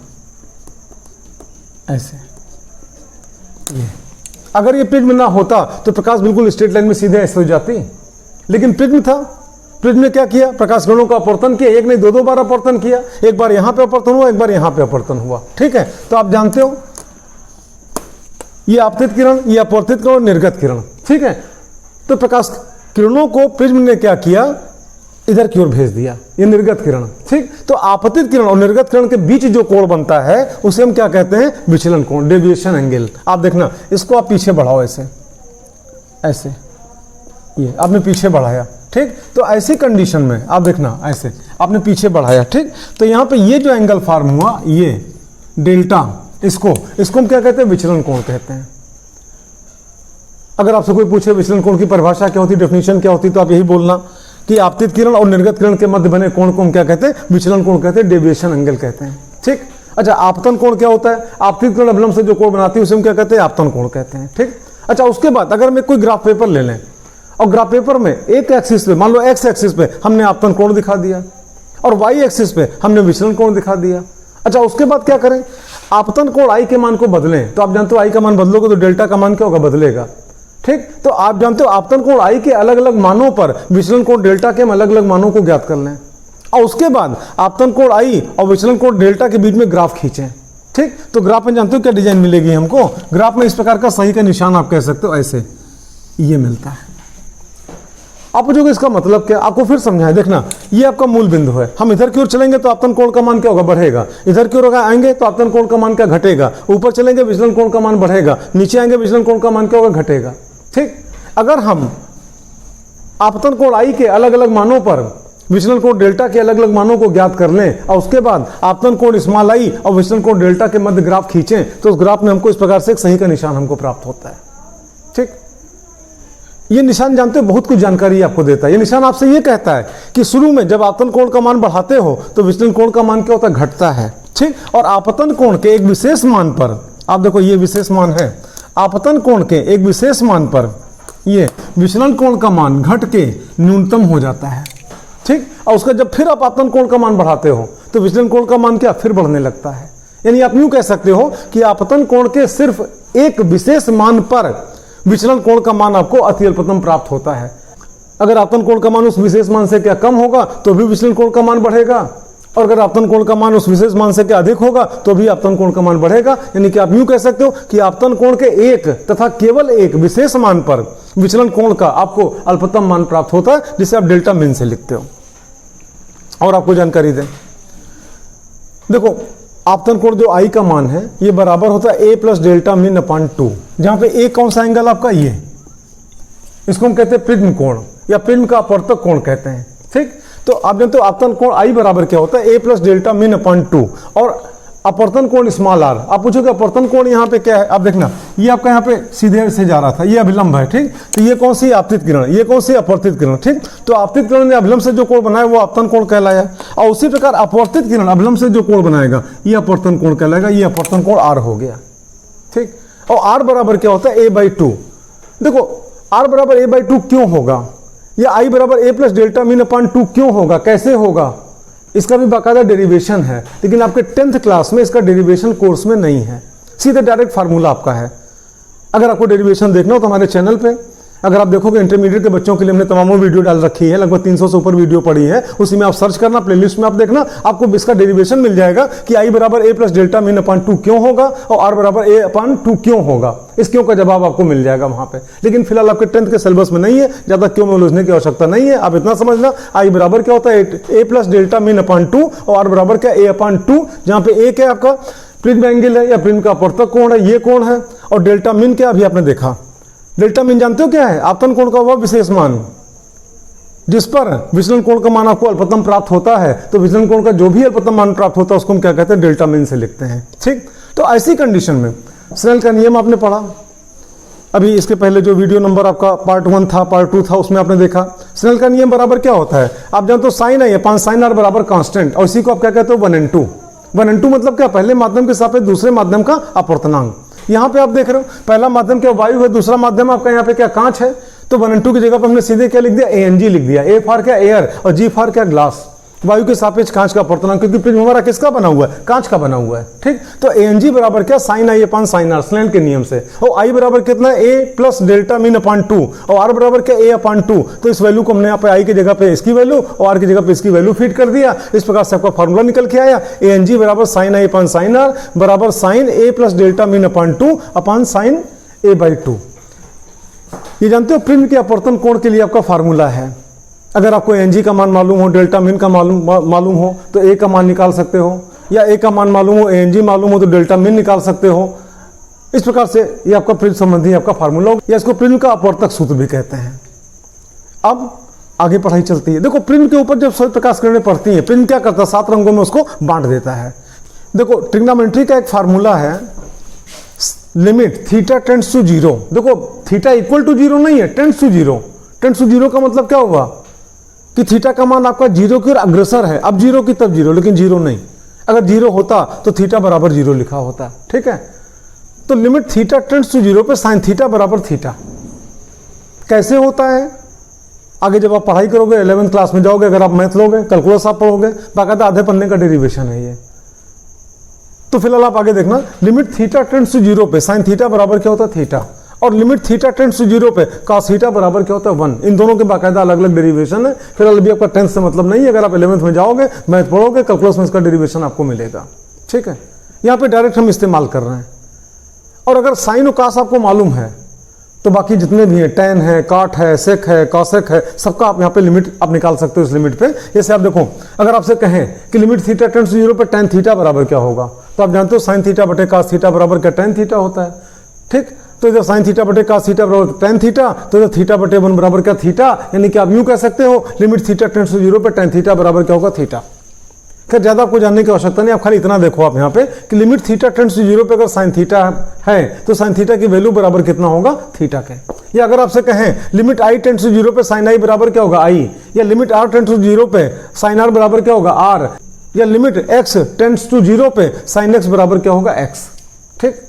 Speaker 1: ऐसे। ये अगर ये प्रिज्म ना होता तो प्रकाश बिल्कुल स्ट्रेट लाइन में सीधे ऐसे हो जाती। लेकिन प्रिज्म था, प्रिज्म ने क्या किया? प्रकाश किरणों का अपवर्तन किया। एक नहीं दो बार अपवर्तन किया। एक बार यहां पे अपवर्तन हुआ, एक बार यहां पे अपवर्तन हुआ। ठीक है। तो आप जानते हो ये आपतित किरण, ये अपवर्तित किरण, निर्गत किरण। ठीक है। तो प्रकाश किरणों को प्रिज्म ने क्या किया? इधर की ओर भेज दिया, ये निर्गत किरण। ठीक। तो आपतित किरण और निर्गत किरण के बीच जो कोण बनता है उसे हम क्या कहते हैं? विचलन कोण, डेविएशन एंगल। आप देखना, इसको आप पीछे बढ़ाओ ऐसे ऐसे, ये आपने पीछे बढ़ाया। ठीक। तो ऐसी कंडीशन में आप देखना, ऐसे आपने पीछे बढ़ाया। ठीक। तो यहाँ पे ये जो एंगल फॉर्म हुआ, ये डेल्टा, इसको हम क्या कहते हैं? विचलन कोण कहते हैं। अगर आपसे कोई पूछे विचलन कोण की परिभाषा क्या होती, डेफिनेशन क्या होती, तो आप यही बोलना कि आपतित किरण और निर्गत किरण के मध्य बने कोण को हम क्या कहते हैं? विचलन कोण कहते हैं, डेविएशन एंगल कहते हैं। ठीक। अच्छा, आपतन कोण क्या होता है? आपतित किरण अभिलंब से जो कोण बनाती है उसे हम क्या कहते हैं? आपतन कोण कहते हैं। ठीक। अच्छा, उसके बाद अगर मैं कोई ग्राफ पेपर ले लें और ग्राफ पेपर में एक एक्सिस पे, मान लो एक्स एक्सिस पे हमने आपतन कोण दिखा दिया और वाई एक्सिस पे हमने विचलन कोण दिखा दिया। अच्छा, उसके बाद क्या करें? आपतन कोण आई के मान को बदलें। तो आप जानते हो आई का मान बदलोगे तो डेल्टा का मान क्या होगा? बदलेगा। ठीक। तो आप जानते हो आपतन कोण आई के अलग अलग मानों पर विचलन कोण डेल्टा के हम अलग अलग मानों को ज्ञात कर लें और उसके बाद आपतन कोण आई और विचलन कोण डेल्टा के बीच में ग्राफ खींचें। ठीक। तो ग्राफ में जानते हो क्या डिजाइन मिलेगी हमको? ग्राफ में इस प्रकार का सही का निशान आप कह सकते हो, ऐसे ये मिलता है। आप पूछोगे इसका मतलब क्या? आपको फिर समझाएं। देखना, ये आपका मूल बिंदु है। हम इधर की ओर चलेंगे तो आपतन कोण का मान क्या होगा? बढ़ेगा। इधर की ओर आएंगे तो आपतन कोण का मान क्या? घटेगा। ऊपर चलेंगे विचलन कोण का मान बढ़ेगा, नीचे आएंगे विचलन कोण का मान क्या होगा? घटेगा। ठीक। अगर हम आपतन कोण आई के अलग अलग मानों पर विचलन कोण डेल्टा के अलग अलग मानों को ज्ञात कर लें और उसके बाद आपतन कोण स्मॉल आई और विचलन कोण डेल्टा के मध्य ग्राफ खींचें तो उस ग्राफ में हमको इस प्रकार से एक सही का निशान हमको प्राप्त होता है। ठीक। ये निशान जानते हो बहुत कुछ जानकारी आपको देता है। ये निशान आपसे ये कहता है कि शुरू में जब आपतन कोण का मान बढ़ाते हो तो विचलन कोण का मान क्या होता है? घटता है। ठीक। और आपतन कोण के एक विशेष मान पर, आप देखो ये विशेष मान है, आपतन कोण के एक विशेष मान पर ये विचलन कोण का मान घट के न्यूनतम हो जाता है। ठीक। और उसका जब फिर आप आपतन कोण का मान बढ़ाते हो तो विचलन कोण का मान क्या? फिर बढ़ने लगता है। यानी आप यूं कह सकते हो कि आपतन कोण के सिर्फ एक विशेष मान पर विचलन कोण का मान आपको अति अल्पतम प्राप्त होता है। अगर आपतन कोण का मान उस विशेष मान से क्या कम होगा तो भी विचलन कोण का मान बढ़ेगा, और अगर आपतन कोण का मान उस विशेष मान से क्या अधिक होगा तो भी आपतन कोण का मान बढ़ेगा। यानी कि आप यूं कह सकते हो कि आपतन कोण के एक तथा केवल एक विशेष मान पर विचलन कोण का आपको अल्पतम मान प्राप्त होता है, जिसे आप डेल्टा मीन से लिखते हो। और आपको जानकारी दें, देखो आपतन कोण जो आई का मान है ये बराबर होता है A plus delta mean upon 2, जहां पे ए कौन सा एंगल आपका, ये, इसको हम कहते हैं प्रिज्म कोण या प्रिज्म का अपवर्तक कोण कहते हैं। ठीक, तो आप जानते हो आपतन कोण आई बराबर क्या होता है, A plus delta mean upon 2, और अपवर्तन कोण स्मॉल आर। आप पूछोगे अपवर्तन कोण यहाँ पे क्या है, आप देखना ये आपका यहाँ पे सीधे से जा रहा था, ये अभिलंब है। ठीक, तो ये कौन सी आपतित किरण, ये कौन सी अपवर्तित किरण। ठीक, तो आपतित किरण ने अभिलंब से जो कोण बनाया वो आपतन कोण कहलाया, और उसी प्रकार अपवर्तित किरण अभिलंब से जो कोण बनाएगा ये अपवर्तन कोण कहलाएगा, ये अपवर्तन कोण आर हो गया। ठीक, और आर बराबर क्या होता है, a/2। देखो आर बराबर a/2 क्यों होगा, या आई बराबर ए प्लस डेल्टा मीन अपॉन 2 क्यों होगा, कैसे होगा, इसका भी बाकायदा डेरिवेशन है, लेकिन आपके 10th क्लास में इसका डेरिवेशन कोर्स में नहीं है, सीधे डायरेक्ट फार्मूला आपका है। अगर आपको डेरिवेशन देखना हो तो हमारे चैनल पे अगर आप देखोगे इंटरमीडिएट के बच्चों के लिए हमने तमाम वीडियो डाल रखी है, लगभग 300 से ऊपर वीडियो पड़ी है, उसी में आप सर्च करना, प्लेलिस्ट में आप देखना, आपको इसका डेरिवेशन मिल जाएगा कि आई बराबर ए प्लस डेल्टा मीन अपॉन 2 क्यों होगा और आर बराबर ए अपॉन 2 क्यों होगा। इस क्यों का जवाब आपको मिल जाएगा वहां पे, लेकिन फिलहाल आपके 10th के सिलेबस में नहीं है, ज्यादा क्यों में उलझने की आवश्यकता नहीं है। आप इतना समझना आई बराबर क्या होता है, A plus delta mean upon 2 और आर बराबर क्या, ए अपॉन 2, जहां पे ए क्या आपका प्रिज्म एंगल है या प्रिज्म का अपवर्तक कोण है, ये कोण है, और डेल्टा मीन क्या अभी आपने देखा, डेल्टा मीन जानते हो क्या है, आपतन कोण का वह विशेष मान जिस पर विचलन कोण का मान आपको अल्पतम प्राप्त होता है। तो विचलन कोण का जो भी अल्पतम मान प्राप्त होता है उसको हम क्या कहते हैं, डेल्टा मीन से लिखते हैं। ठीक, तो ऐसी कंडीशन में स्नेल का नियम आपने पढ़ा, अभी इसके पहले जो वीडियो नंबर आपका पार्ट 1 था, पार्ट 2 था, उसमें आपने देखा स्नेल का नियम बराबर क्या होता है। आप जानते हो sine i upon sine r बराबर कांस्टेंट, और इसी को आप क्या कहते हो 1n2। 1n2 मतलब क्या, पहले माध्यम के सापेक्ष दूसरे माध्यम का अपवर्तनांक। यहाँ पे आप देख रहे हो पहला माध्यम क्या वायु है, दूसरा माध्यम आपका यहाँ पे क्या कांच है, तो 1n2 की जगह पे हमने सीधे क्या लिख दिया, ANG लिख दिया, A फॉर क्या एयर और G फॉर क्या ग्लास, वायु के सापेक्ष कांच का अपवर्तनांक, क्योंकि प्रिज्म हमारा किसका बना हुआ है, कांच का बना हुआ है। ठीक, तो ANG बराबर क्या, sine i upon sine r, Snell के नियम से, और आई बराबर कितना है, A plus delta mean upon 2, और आर बराबर क्या, ए अपॉन 2। तो इस वैल्यू को हमने यहाँ पे आई की जगह पे इसकी वैल्यू और आर की जगह पे इसकी वैल्यू फीड कर दिया। इस प्रकार से आपका फॉर्मूला निकल के आया, ANG बराबर sine i upon sine r बराबर sine A plus delta mean upon 2 upon sine a/2। ये जानते हो प्रिज्म के अपवर्तन कोण के लिए आपका फार्मूला है। अगर आपको ANG का मान मालूम हो, डेल्टा मीन का मालूम हो तो A का मान निकाल सकते हो, या A का मान मालूम हो, ANG मालूम हो तो डेल्टा मीन निकाल सकते हो। इस प्रकार से ये आपका प्रिज्म संबंधी आपका फार्मूला हो, या इसको प्रिज्म का अपवर्तक सूत्र भी कहते हैं। अब आगे पढ़ाई चलती है। देखो प्रिज्म के ऊपर जब सूर्य प्रकाश किरणें पड़ती हैं, प्रिज्म क्या करता है, 7 रंगों में उसको बांट देता है। देखो ट्रिग्नोमेट्री का एक फार्मूला है, लिमिट थीटा टेंड्स टू 0। देखो थीटा इक्वल टू 0 नहीं है, टेंड्स टू 0। टेंड्स टू 0 का मतलब क्या हुआ कि थीटा का मान आपका 0 की ओर अग्रसर है, अब 0 की तब 0, लेकिन 0 नहीं। अगर 0 होता तो थीटा बराबर 0 लिखा होता। ठीक है, तो लिमिट थीटा टेंड्स टू 0 पे साइन थीटा बराबर थीटा कैसे होता है, आगे जब आप पढ़ाई करोगे 11th क्लास में जाओगे, अगर आप मैथ लोगे, कैलकुलस आप पढ़ोगे, बाकायदा आधे पन्ने का डेरिवेशन है ये। तो फिलहाल आप आगे देखना, लिमिट थीटा टेंड्स टू 0 पे साइन थीटा बराबर क्या होता है, थीटा, और लिमिट थीटा टेंड्स टू 0 पे cos थीटा बराबर क्या होता है, 1। इन दोनों के बाकायदा अलग अलग डेरिवेशन है। फिलहाल अभी आपका 10th से मतलब नहीं है, अगर आप 11th में जाओगे, मैथ पढ़ोगे, कैलकुलस में इसका डेरिवेशन आपको मिलेगा। ठीक है, यहाँ पे डायरेक्ट हम इस्तेमाल कर रहे हैं। और अगर साइन और cos आपको मालूम है तो बाकी जितने भी हैं, टेन है, काट है, सेक है, कॉसेक है, सबका आप यहाँ पे लिमिट आप निकाल सकते हो इस लिमिट पे। जैसे आप देखो, अगर आपसे कहें कि लिमिट थीटा टेंड्स टू 0 पे tan थीटा बराबर क्या होगा, तो आप जानते हो साइन थीटा बटे cos थीटा बराबर क्या, tan थीटा होता है। ठीक, तो इधर साइन थीटा बटे cos थीटा बराबर tan थीटा, तो इधर थीटा बटे 1 बराबर क्या, थीटा। यानी कि आप यूं कह सकते हो लिमिट थीटा टेंड्स टू 0 पे tan थीटा बराबर क्या होगा, थीटा। खैर ज्यादा आपको जानने की आवश्यकता नहीं, आप खाली इतना देखो आप यहाँ पे कि लिमिट थीटा टेंड्स टू 0 पे अगर साइन थीटा है तो साइन थीटा की वैल्यू बराबर कितना होगा, थीटा के। या अगर आपसे कहें लिमिट आई टेंड्स टू 0 पे साइन आई बराबर क्या होगा, आई, या लिमिट आर टेंड्स टू 0 पे साइन आर बराबर क्या होगा, आर, या लिमिट एक्स टेंड्स टू 0 पे साइन एक्स बराबर क्या होगा, एक्स। ठीक,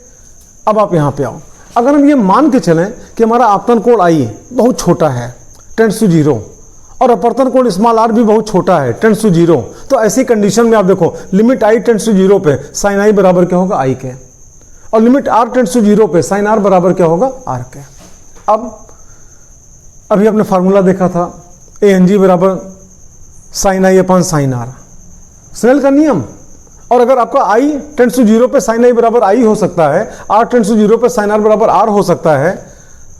Speaker 1: अब आप यहाँ पे आओ, अगर हम ये मान के चलें कि हमारा आपतन कोण आई बहुत छोटा है, टेंड्स टू 0, और अपवर्तन कोण स्मॉल आर भी बहुत छोटा है, टेंड्स टू 0, तो ऐसी कंडीशन में आप देखो लिमिट आई टेंड्स टू 0 पे साइन आई बराबर क्या होगा, आई के, और लिमिट आर टेंड्स टू 0 पे साइन आर बराबर क्या होगा, आर के। अब अभी आपने फार्मूला देखा था ANG बराबर sine i upon sine r, Snell का नियम। और अगर आपका I टेंड्स टू 0 पे साइन आई बराबर I हो सकता है, R टेंड्स टू 0 पे साइन आर बराबर R हो सकता है,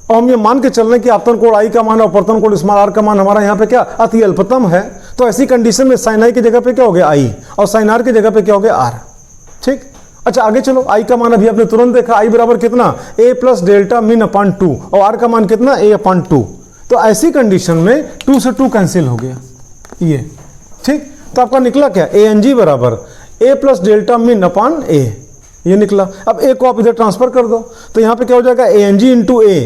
Speaker 1: और हम ये मान के चल रहे हैं कि आपतन कोण I का मान और अपवर्तन कोण स्मॉल r का मान हमारा यहाँ पे क्या अति अल्पतम है, तो ऐसी कंडीशन में साइन आई की जगह पे क्या हो गया I और साइन आर की जगह पे क्या हो गया R। ठीक, अच्छा आगे चलो, I का मान अभी आपने तुरंत देखा, I बराबर कितना a plus delta mean upon 2 और R का मान कितना a अपॉन 2। तो ऐसी कंडीशन में 2 से 2 कैंसिल हो गया ये। ठीक, तो आपका निकला क्या ANG बराबर a plus delta mean upon a, ये निकला। अब a को आप इधर ट्रांसफर कर दो तो यहाँ पे क्या हो जाएगा ANG इंटू a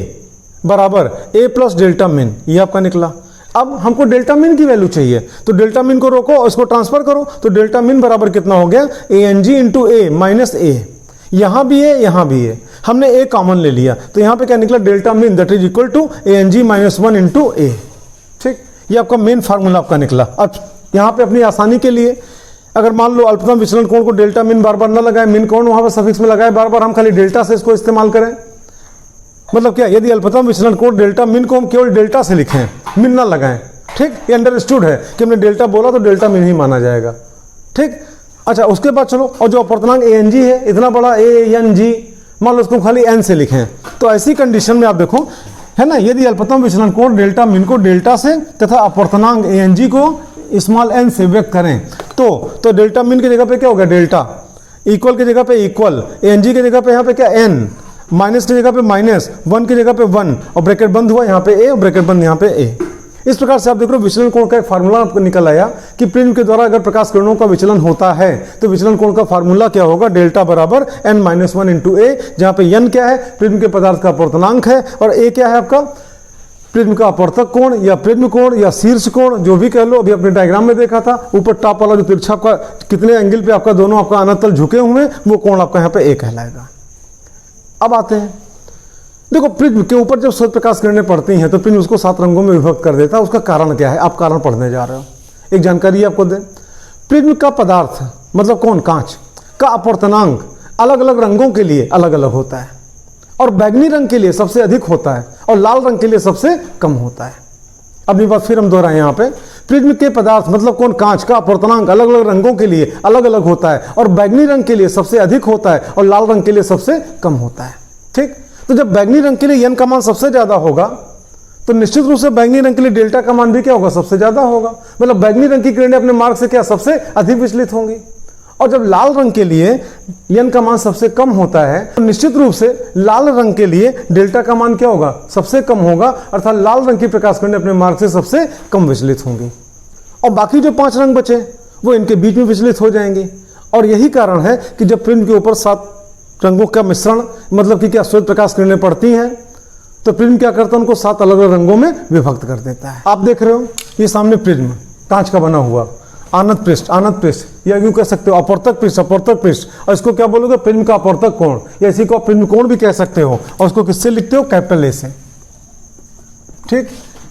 Speaker 1: बराबर a प्लस डेल्टा मीन, ये आपका निकला। अब हमको डेल्टा मीन की वैल्यू चाहिए, तो डेल्टा मीन को रोको और इसको ट्रांसफर करो, तो डेल्टा मीन बराबर कितना हो गया ANG into a minus a, यहाँ भी है यहाँ भी है, हमने a कॉमन ले लिया, तो यहाँ पे क्या निकला delta mean that is equal to ANG minus 1 into a। ठीक, ये आपका मेन फार्मूला आपका निकला। अब यहाँ पे अपनी आसानी के लिए अगर मान लो अल्पतम विचलन कोण को डेल्टा मीन बार बार ना लगाए, मीन कोण वहां पर सफिक्स में लगाए बार बार, हम खाली डेल्टा से इसको इस्तेमाल करें। मतलब क्या, यदि अल्पतम विचलन कोण डेल्टा मीन को हम केवल डेल्टा से लिखें, मीन ना लगाएं। ठीक, ये अंडरस्टूड है कि हमने डेल्टा बोला तो डेल्टा मीन ही माना जाएगा। ठीक, अच्छा उसके बाद चलो, और जो अपवर्तनांक ANG है इतना बड़ा ANG, मान लो उसको खाली n से लिखें, तो ऐसी कंडीशन में आप देखो है ना, यदि अल्पतम विचलन कोण डेल्टा मीन को डेल्टा से तथा अपवर्तनांक ANG को स्मॉल n से व्यक्त करें, तो डेल्टा मीन की जगह पे क्या हो गया डेल्टा, इक्वल की जगह पे इक्वल, ANG की जगह पे यहाँ पे क्या n, माइनस की जगह पे माइनस, 1 की जगह पे 1 और ब्रैकेट बंद हुआ यहाँ पे a और ब्रैकेट बंद यहाँ पे a। इस प्रकार से आप देख रहे हो विचलन कोण का एक फार्मूला आपको निकल आया कि प्रिज्म के द्वारा अगर प्रकाश किरणों का विचलन होता है तो विचलन कोण का फार्मूला क्या होगा, डेल्टा बराबर n माइनस 1 इंटू a, जहाँ पे n क्या है प्रिज्म के पदार्थ का अपवर्तनांक है और a क्या है आपका प्रिज्म का अपवर्तक कोण या प्रिज्म कोण या शीर्ष कोण, जो भी कह लो। अभी अपने डायग्राम में देखा था ऊपर टॉप वाला जो तिरछा आपका कितने एंगल पे आपका दोनों आपका अनतल झुके हुए, वो कोण आपका यहाँ पे a कहलाएगा। अब आते हैं, देखो प्रिज्म के ऊपर जब सूर्य प्रकाश किरणें पड़ती हैं तो प्रिज्म उसको 7 रंगों में विभक्त कर देता है। उसका कारण क्या है, आप कारण पढ़ने जा रहे हो, एक जानकारी आपको दे। प्रिज्म का पदार्थ मतलब कौन, कांच का अपवर्तनांक अलग अलग रंगों के लिए अलग अलग होता है, और बैगनी रंग के लिए सबसे अधिक होता है और लाल रंग के लिए सबसे कम होता है। अपनी बात फिर हम दोहराएं यहाँ पे, प्रिज्म के पदार्थ मतलब कौन, कांच का अपवर्तनांक अलग अलग रंगों के लिए अलग अलग होता है और बैगनी रंग के लिए सबसे अधिक होता है और लाल रंग के लिए सबसे कम होता है। ठीक, तो जब बैगनी रंग के लिए n का मान सबसे ज्यादा होगा तो निश्चित रूप से बैगनी रंग के लिए डेल्टा का मान भी क्या होगा, सबसे ज्यादा होगा। मतलब बैगनी रंग की किरणें अपने मार्ग से क्या सबसे अधिक विचलित होंगी। और जब लाल रंग के लिए n का मान सबसे कम होता है तो निश्चित रूप से लाल रंग के लिए डेल्टा का मान क्या होगा, सबसे कम होगा, अर्थात लाल रंग की प्रकाश किरणें अपने मार्ग से सबसे कम विचलित होंगी और बाकी जो 5 रंग बचे वो इनके बीच में विचलित हो जाएंगे। और यही कारण है कि जब प्रिज्म के ऊपर 7 रंगों का मिश्रण मतलब कि क्या श्वेत प्रकाश किरणें पड़ती हैं तो प्रिज्म क्या करता है, उनको 7 अलग अलग रंगों में विभक्त कर देता है। आप देख रहे हो ये सामने प्रिज्म कांच का बना हुआ, आनत पृष्ठ या यूं कह सकते हो अपवर्तक पृष्ठ, और इसको क्या बोलोगे, प्रिज्म का अपवर्तक कोण, या इसी को प्रिज्म कोण भी कह सकते हो, और उसको किससे लिखते हो, कैपिटल A से। ठीक,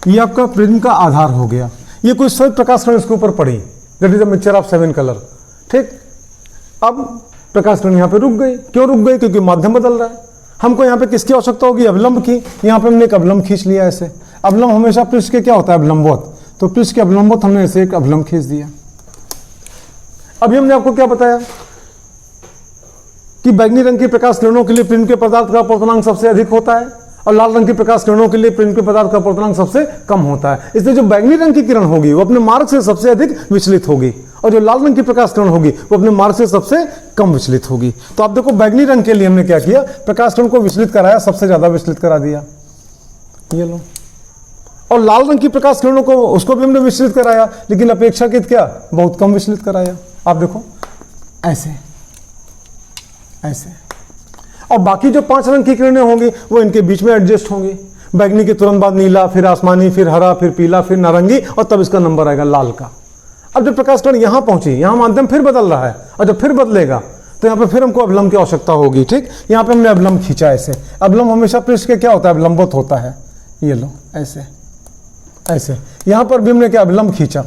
Speaker 1: ये आपका प्रिज्म का आधार हो गया। ये कोई श्वेत प्रकाश किरण इसके ऊपर पड़ी, that is the mixture of 7 colour. ठीक, अब प्रकाश किरण यहाँ पे रुक गई, क्यों रुक गई, क्योंकि माध्यम बदल रहा है। हमको यहाँ पे किसकी आवश्यकता होगी, अवलंब की। यहाँ पे हमने एक अवलंब खींच लिया ऐसे, अवलंब हमेशा पृष्ठ के क्या होता है, अवलंबवत, तो पृष्ठ के अवलंबवत हमने ऐसे एक अवलंब खींच दिया। अभी हमने आपको क्या बताया कि बैगनी रंग की प्रकाश किरणों के लिए प्रिज्म के पदार्थ का अपवर्तनांक सबसे अधिक होता है और लाल रंग की प्रकाश किरणों के लिए प्रिज्म के पदार्थ का अपवर्तनांक सबसे कम होता है। इसलिए जो बैगनी रंग की किरण होगी वो अपने मार्ग से सबसे अधिक विचलित होगी और जो लाल रंग की प्रकाश किरण होगी वो अपने मार्ग से सबसे कम विचलित होगी। तो आप देखो बैगनी रंग के लिए हमने क्या किया, प्रकाश किरण को विचलित कराया, सबसे ज्यादा विचलित करा दिया, ये लो। और लाल रंग की प्रकाश किरणों को उसको भी हमने विचलित कराया, लेकिन अपेक्षाकृत क्या, बहुत कम विचलित कराया। आप देखो ऐसे ऐसे, और बाकी जो 5 रंग की किरणें होंगी वो इनके बीच में एडजस्ट होंगी। बैगनी के तुरंत बाद नीला, फिर आसमानी, फिर हरा, फिर पीला, फिर नारंगी, और तब इसका नंबर आएगा लाल का। अब जब प्रकाश किरण यहां पहुंची, यहां माध्यम फिर बदल रहा है, और जब फिर बदलेगा तो यहाँ पे फिर हमको अवलंब की आवश्यकता होगी। ठीक, यहाँ पे हमने अवलंब खींचा ऐसे। अवलंब हमेशा पृष्ठ के क्या होता है, अवलंबवत होता है, ये लो ऐसे ऐसे। यहां पर भी हमने क्या अवलंब खींचा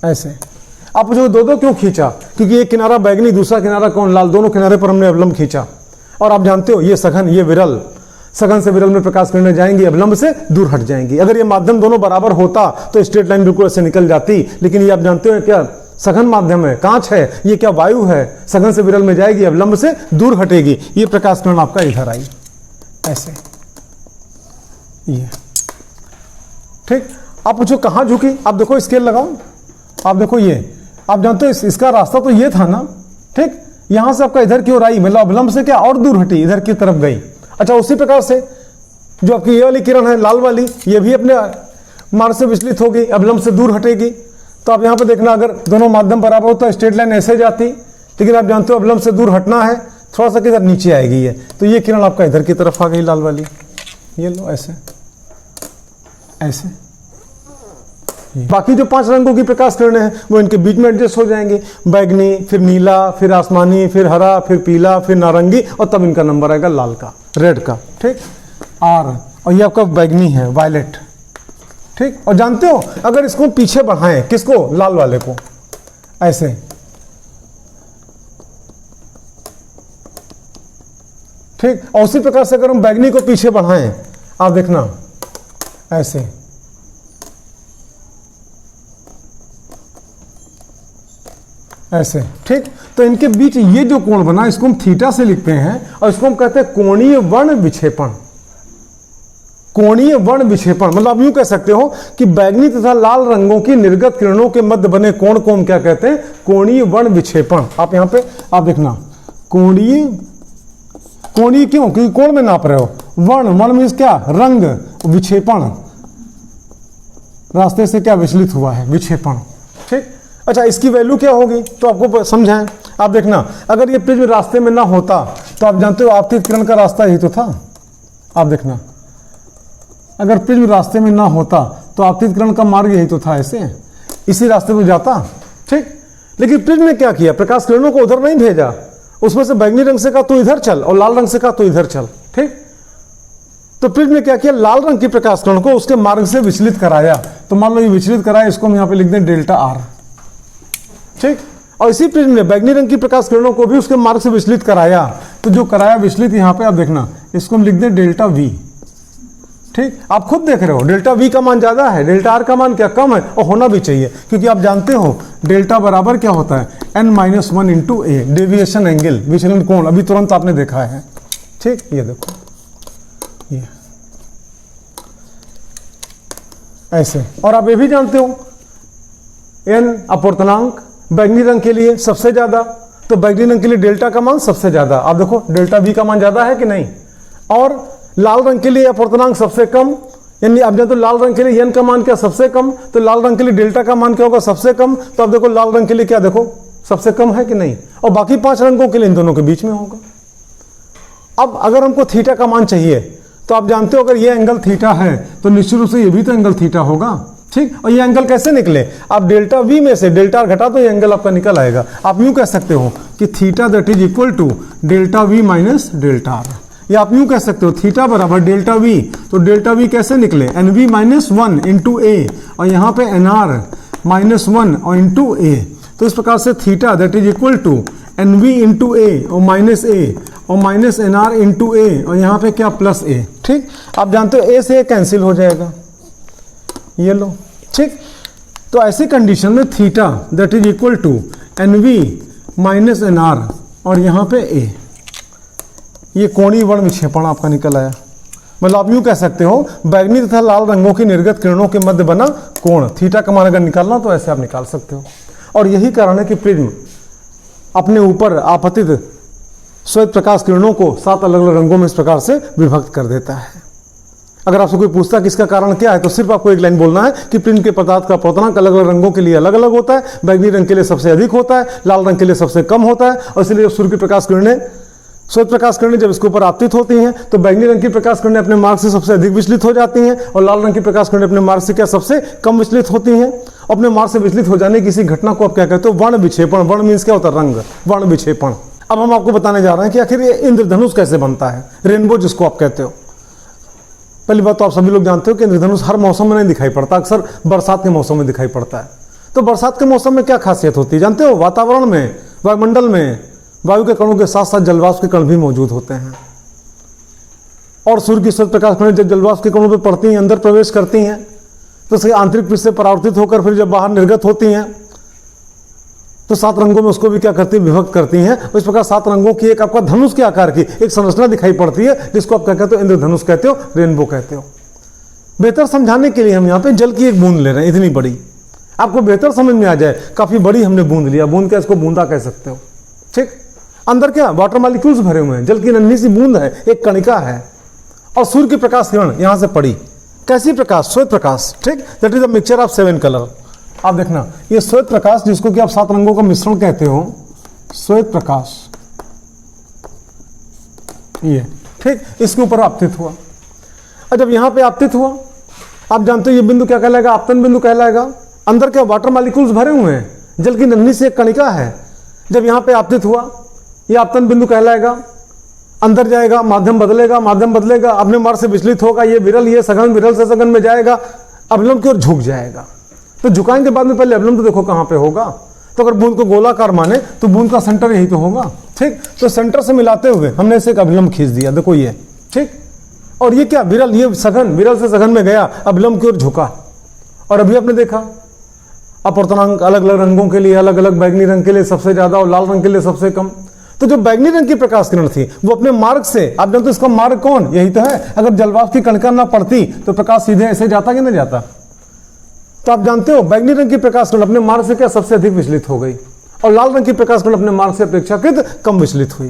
Speaker 1: ऐसे। आप पूछो दो क्यों खींचा, क्योंकि एक किनारा बैगनी, दूसरा किनारा कौन, लाल, दोनों किनारे पर हमने अवलंब खींचा। और आप जानते हो ये सघन, ये विरल सघन से विरल में प्रकाश किरणें जाएंगी, अवलंब से दूर हट जाएंगी। अगर ये माध्यम दोनों बराबर होता तो स्ट्रेट लाइन बिल्कुल ऐसे निकल जाती, लेकिन ये आप जानते हो क्या सघन माध्यम है, कांच है, ये क्या वायु है, सघन से विरल में जाएगी, अवलंब से दूर हटेगी। ये प्रकाश किरण आपका इधर आई ऐसे, ये ठीक। आप पूछो कहां झुकी, आप देखो स्केल लगाओ, आप देखो ये, आप जानते हो इसका रास्ता तो ये था ना, ठीक। यहां से आपका इधर की ओर आई, मतलब अवलंब से क्या और दूर हटी, इधर की तरफ गई। अच्छा, उसी प्रकार से जो आपकी ये वाली किरण है लाल वाली, ये भी अपने मार्ग से विचलित होगी, अवलंब से दूर हटेगी। तो आप यहां पे देखना, अगर दोनों माध्यम बराबर हो तो स्ट्रेट लाइन ऐसे जाती, लेकिन आप जानते हो अवलंब से दूर हटना है, थोड़ा सा किधर नीचे आएगी ये, तो ये किरण आपका इधर की तरफ आ गई लाल वाली, ये लो ऐसे ऐसे। बाकी जो 5 रंगों की प्रकाश किरणें हैं वो इनके बीच में एडजस्ट हो जाएंगे, बैगनी, फिर नीला, फिर आसमानी, फिर हरा, फिर पीला, फिर नारंगी, और तब इनका नंबर आएगा लाल का, रेड का, ठीक। आर, और ये आपका बैगनी है, वायलेट, ठीक। और जानते हो अगर इसको पीछे बढ़ाएं, किसको, लाल वाले को, ऐसे, ठीक। और उसी प्रकार से अगर हम बैगनी को पीछे बढ़ाएं, आप देखना ऐसे, ऐसे, ठीक। तो इनके बीच ये जो कोण बना, इसको हम थीटा से लिखते हैं, और इसको हम कहते हैं कोणीय वर्ण विक्षेपण। कोणीय वर्ण विक्षेपण मतलब आप यूं कह सकते हो कि बैगनी तथा लाल रंगों की निर्गत किरणों के मध्य बने कोण को हम क्या कहते हैं, कोणीय वर्ण विक्षेपण। आप यहां पे आप देखना, कोणीय, कोणीय क्यों, क्योंकि कोण में नाप रहे हो, वर्ण, वर्ण मीन्स क्या, रंग, विक्षेपण, रास्ते से क्या विचलित हुआ है, विक्षेपण, ठीक। अच्छा, इसकी वैल्यू क्या होगी तो आपको समझाएं। आप देखना, अगर ये प्रिज्म रास्ते में ना होता तो आप जानते हो आपतित किरण का रास्ता यही तो था। आप देखना, अगर प्रिज्म रास्ते में ना होता तो आपतित किरण का मार्ग यही तो था, ऐसे इसी रास्ते में जाता, ठीक। लेकिन प्रिज्म ने क्या किया, प्रकाश किरणों को उधर नहीं भेजा, उसमें से बैगनी रंग से कहा तू इधर चल, और लाल रंग से कहा तू इधर चल, ठीक। तो प्रिज्म ने क्या किया, लाल रंग की प्रकाश किरण को उसके मार्ग से विचलित कराया। तो मान लो ये विचलित कराया, इसको हम यहां पे लिख दें डेल्टा आर, ठीक। और इसी प्रिज्म ने बैगनी रंग की प्रकाश किरणों को भी उसके मार्ग से विचलित कराया। तो जो कराया विचलित, यहां पे आप देखना, इसको हम लिख दें डेल्टा वी, ठीक। आप खुद देख रहे हो डेल्टा वी का मान ज्यादा है, डेल्टा आर का मान क्या कम है, और होना भी चाहिए, क्योंकि आप जानते हो डेल्टा बराबर क्या होता है, n-1 इंटू ए, डेविएशन एंगल, विचलन कोण, अभी तुरंत आपने देखा है, ठीक। ये देखो, ये ऐसे। और आप ये भी जानते हो n अपूर्णांक बैगनी रंग के लिए सबसे ज्यादा, तो बैगनी रंग के लिए डेल्टा का मान सबसे ज्यादा। आप देखो डेल्टा वी का मान ज्यादा है कि नहीं, और लाल रंग के लिए अपूर्णांक सबसे कम, यानी आप जानते हो लाल रंग के लिए n का मान क्या सबसे कम, तो लाल रंग के लिए डेल्टा का मान क्या होगा, सबसे कम। तो आप देखो लाल रंग के लिए क्या, देखो सबसे कम है कि नहीं, और बाकी 5 रंगों के लिए इन दोनों के बीच में होगा। अब अगर हमको थीटा का मान चाहिए, तो आप जानते हो अगर ये एंगल थीटा है तो निश्चित रूप से ये भी तो एंगल थीटा होगा, ठीक। और ये एंगल कैसे निकले, आप डेल्टा वी में से डेल्टा आर घटा तो ये एंगल आपका निकल आएगा। आप यूं कह सकते हो कि theta that is equal to delta v minus delta r, या आप यूं कह सकते हो थीटा बराबर डेल्टा वी, तो डेल्टा वी कैसे निकले, n v minus 1 into a, और यहाँ पे एन आर माइनस 1 और इंटू ए। तो इस प्रकार से theta that is equal to n v into a और माइनस ए, और minus n r into a, और यहाँ पे क्या प्लस ए, ठीक। आप जानते हो ए से ए कैंसिल हो जाएगा, ये लो, ठीक। तो ऐसी कंडीशन में theta that is equal to n v minus n r, और यहाँ पे ए, ये कोणीय वर्ण विक्षेपण आपका निकल आया। मतलब आप यूं कह सकते हो बैगनी तथा लाल रंगों की निर्गत किरणों के मध्य बना कोण, थीटा का मान अगर निकालना तो ऐसे आप निकाल सकते हो। और यही कारण है कि प्रिज्म अपने ऊपर आपतित श्वेत प्रकाश किरणों को 7 अलग अलग रंगों में इस प्रकार से विभक्त कर देता है। अगर आपसे कोई पूछता है कि इसका कारण क्या है, तो सिर्फ आपको एक लाइन बोलना है कि प्रिज्म के पदार्थ का अपूर्णांक अलग अलग रंगों के लिए अलग अलग होता है। बैगनी रंग के लिए सबसे अधिक होता है, लाल रंग के लिए सबसे कम होता है, और इसलिए जब सूर्य की प्रकाश किरणें, श्वेत प्रकाश किरणें जब इसके ऊपर आपतित होती हैं तो बैगनी रंग की प्रकाश किरणें अपने मार्ग से सबसे अधिक विचलित हो जाती हैं, और लाल रंग की प्रकाश किरणें अपने मार्ग से क्या सबसे कम विचलित होती हैं। अपने मार्ग से विचलित हो जाने की इसी घटना को आप क्या कहते हो, वर्ण विक्षेपण। वर्ण मीन्स क्या होता है, रंग, वर्ण विक्षेपण। अब हम आपको बताने जा रहे हैं कि आखिर ये इंद्रधनुष कैसे बनता है, रेनबो जिसको आप कहते हो। पहली बात तो आप सभी लोग जानते हो कि इंद्रधनुष हर मौसम में नहीं दिखाई पड़ता, अक्सर बरसात के मौसम में दिखाई पड़ता है। तो बरसात के मौसम में क्या खासियत होती है जानते हो, वातावरण में, वायुमंडल में वायु के कणों के साथ साथ जलवाष्प के कण भी मौजूद होते हैं। और सूर्य की श्वेत प्रकाश किरणें जब जलवाष्प के कणों पर पड़ती हैं, अंदर प्रवेश करती हैं, तो उसके आंतरिक पृष्ठ से परावर्तित होकर फिर जब बाहर निर्गत होती हैं तो 7 रंगों में उसको भी क्या करती है, विभक्त करती हैं। इस प्रकार 7 रंगों की एक आपका धनुष के आकार की एक संरचना दिखाई पड़ती है, जिसको आप क्या कहते हो, इंद्रधनुष कहते हो, रेनबो कहते हो। बेहतर समझाने के लिए हम यहाँ पे जल की एक बूंद ले रहे हैं, इतनी बड़ी, आपको बेहतर समझ में आ जाए। काफी बड़ी हमने बूंद लिया, बूंद क्या, इसको बूंदा कह सकते हो, ठीक। अंदर क्या वाटर मॉलिक्यूल्स भरे हुए हैं, जल की नन्ही सी बूंद है, एक कणिका है, और सूर्य की प्रकाश किरण यहां से पड़ी। कैसी प्रकाश, श्वेत प्रकाश, ठीक। That is the mixture of 7 colour. आप देखना ये श्वेत प्रकाश, जिसको कि आप 7 रंगों का मिश्रण कहते हो, श्वेत प्रकाश, ये ठीक, इसके ऊपर आपतित हुआ। और जब यहां पे आपतित हुआ, आप जानते हो ये बिंदु क्या कहलाएगा, आपतन बिंदु कहलाएगा। अंदर क्या वाटर मॉलिक्यूल्स भरे हुए हैं, जल की नन्ही सी एक कणिका है। जब यहां पे आपतित हुआ, ये आपतन बिंदु कहलाएगा। अंदर जाएगा, माध्यम बदलेगा, माध्यम बदलेगा, अपने मार्ग से विचलित होगा, ये विरल, ये सघन, विरल से सघन में जाएगा, अभिलंब की ओर झुक जाएगा। तो झुकाएंगे बाद में, पहले अभिलंब तो देखो कहां पे होगा। तो अगर बूंद को गोलाकार माने तो बूंद का सेंटर यही तो होगा, ठीक। तो सेंटर से मिलाते हुए हमने इसे एक अभिलंब खींच दिया, देखो ये, ठीक। और ये क्या, विरल, ये सघन, विरल से सघन में गया, अभिलंब की ओर झुका। और अभी आपने देखा अपवर्तनांक अलग अलग रंगों के लिए अलग अलग, बैगनी रंग के लिए सबसे ज्यादा और लाल रंग के लिए सबसे कम। तो जो बैगनी रंग की प्रकाश किरण थी वो अपने मार्ग से, आप जानते हो इसका मार्ग कौन, यही तो है। अगर जलवाष्प की कणिका ना पड़ती तो प्रकाश सीधे ऐसे जाता कि नहीं जाता। तो आप जानते हो बैगनी रंग की प्रकाश किरण अपने मार्ग से क्या सबसे अधिक विचलित हो गई, और लाल रंग की प्रकाश किरण अपने मार्ग से अपेक्षाकृत कम विचलित हुई।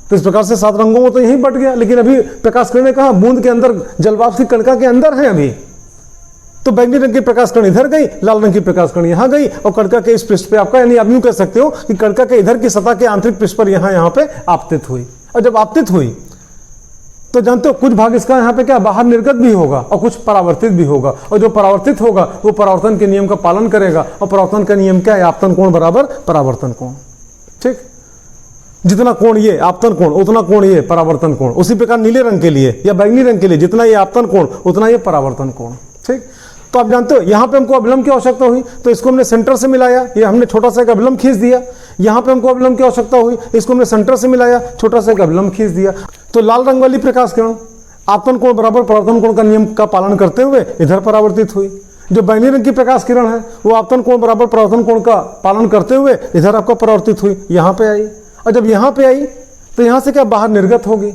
Speaker 1: तो इस प्रकार से 7 रंगों में तो यही बट गया। लेकिन अभी प्रकाश किरणें कहां, बूंद के अंदर, जलवाष्प की कणिका के अंदर है अभी। तो बैंगनी रंग की प्रकाश किरण इधर गई, लाल रंग की प्रकाश किरण यहां गई, और कणिका के इस पृष्ठ पे आपका, यानी आप यूं कह सकते हो कि कणिका के इधर की सतह के आंतरिक पृष्ठ पर यहां पे आपतित हुई। और जब आपतित हुई तो जानते हो कुछ भाग इसका यहाँ पे क्या बाहर निर्गत भी होगा और कुछ परावर्तित भी होगा। और जो परावर्तित होगा वो परावर्तन के नियम का पालन करेगा। और परावर्तन का नियम क्या है, आपतन कोण बराबर परावर्तन कोण, ठीक। जितना कोण ये आपतन कोण, उतना कोण ये परावर्तन कोण। उसी प्रकार नीले रंग के लिए या बैंगनी रंग के लिए जितना ये आपतन कोण उतना ये परावर्तन कोण, ठीक। तो आप जानते हो यहां पे हमको अभिलंब की आवश्यकता हुई, तो इसको हमने सेंटर से मिलाया, ये हमने छोटा सा एक अभिलंब खींच दिया। यहां पे हमको अभिलंब की आवश्यकता हुई, इसको हमने सेंटर से मिलाया, छोटा सा एक अभिलंब खींच दिया। तो लाल रंग वाली प्रकाश किरण आपतन कोण बराबर परावर्तन कोण का नियम का पालन करते हुए इधर परावर्तित हुई। जो बैंगनी रंग की प्रकाश किरण है वो आपतन कोण बराबर परावर्तन कोण का पालन करते हुए इधर आपको परावर्तित हुई, यहां पे आई। और जब यहां पे आई तो यहां से क्या बाहर निर्गत होगी।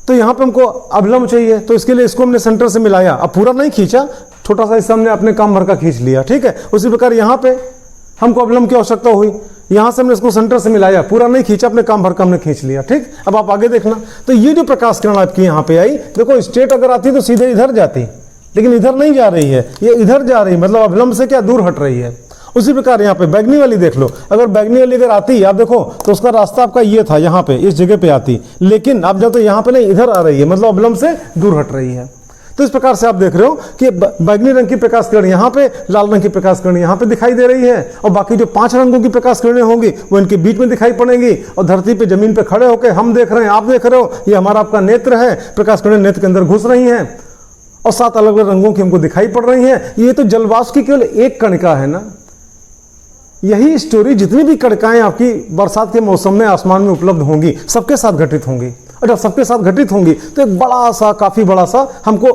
Speaker 1: तो यहां पे हमको अभिलंब चाहिए, तो इसके लिए इसको हमने सेंटर से मिलाया। अब पूरा नहीं खींचा, छोटा सा हिस्सा हमने अपने काम भर का खींच लिया, ठीक है। उसी प्रकार यहाँ पे हमको अभिलंब की आवश्यकता हुई, यहां से हमने इसको सेंटर से मिलाया, पूरा नहीं खींचा, अपने काम भर का हमने खींच लिया, ठीक। अब आप आगे देखना, तो ये जो प्रकाश किरण आपकी यहाँ पे आई, देखो स्ट्रेट अगर आती तो सीधे इधर जाती, लेकिन इधर नहीं जा रही है, ये इधर जा रही, मतलब अभिलंब से क्या दूर हट रही है। उसी प्रकार यहाँ पे बैगनी वाली देख लो, अगर बैगनी वाली अगर आती आप देखो तो उसका रास्ता आपका ये था, यहाँ पे इस जगह पे आती, लेकिन आप जब तो यहाँ पे नहीं इधर आ रही है, मतलब अभिलंब से दूर हट रही है। तो इस प्रकार से आप देख रहे हो कि बैगनी रंग की प्रकाश किरण यहाँ पे, लाल रंग की प्रकाश किरण यहाँ पे दिखाई दे रही है, और बाकी जो 5 रंगों की प्रकाश किरणें होंगी वो इनके बीच में दिखाई पड़ेंगी। और धरती पे जमीन पे खड़े होकर हम देख रहे हैं, आप देख रहे हो, ये हमारा आपका नेत्र है, प्रकाश किरणें नेत्र के अंदर घुस रही हैं और 7 अलग अलग रंगों की हमको दिखाई पड़ रही हैं। ये तो जलवाष्प की केवल एक कणिका है ना। यही स्टोरी जितनी भी कणिकाएं आपकी बरसात के मौसम में आसमान में उपलब्ध होंगी सबके साथ घटित होंगी। और जब सबके साथ घटित होंगी तो एक बड़ा सा, काफी बड़ा सा हमको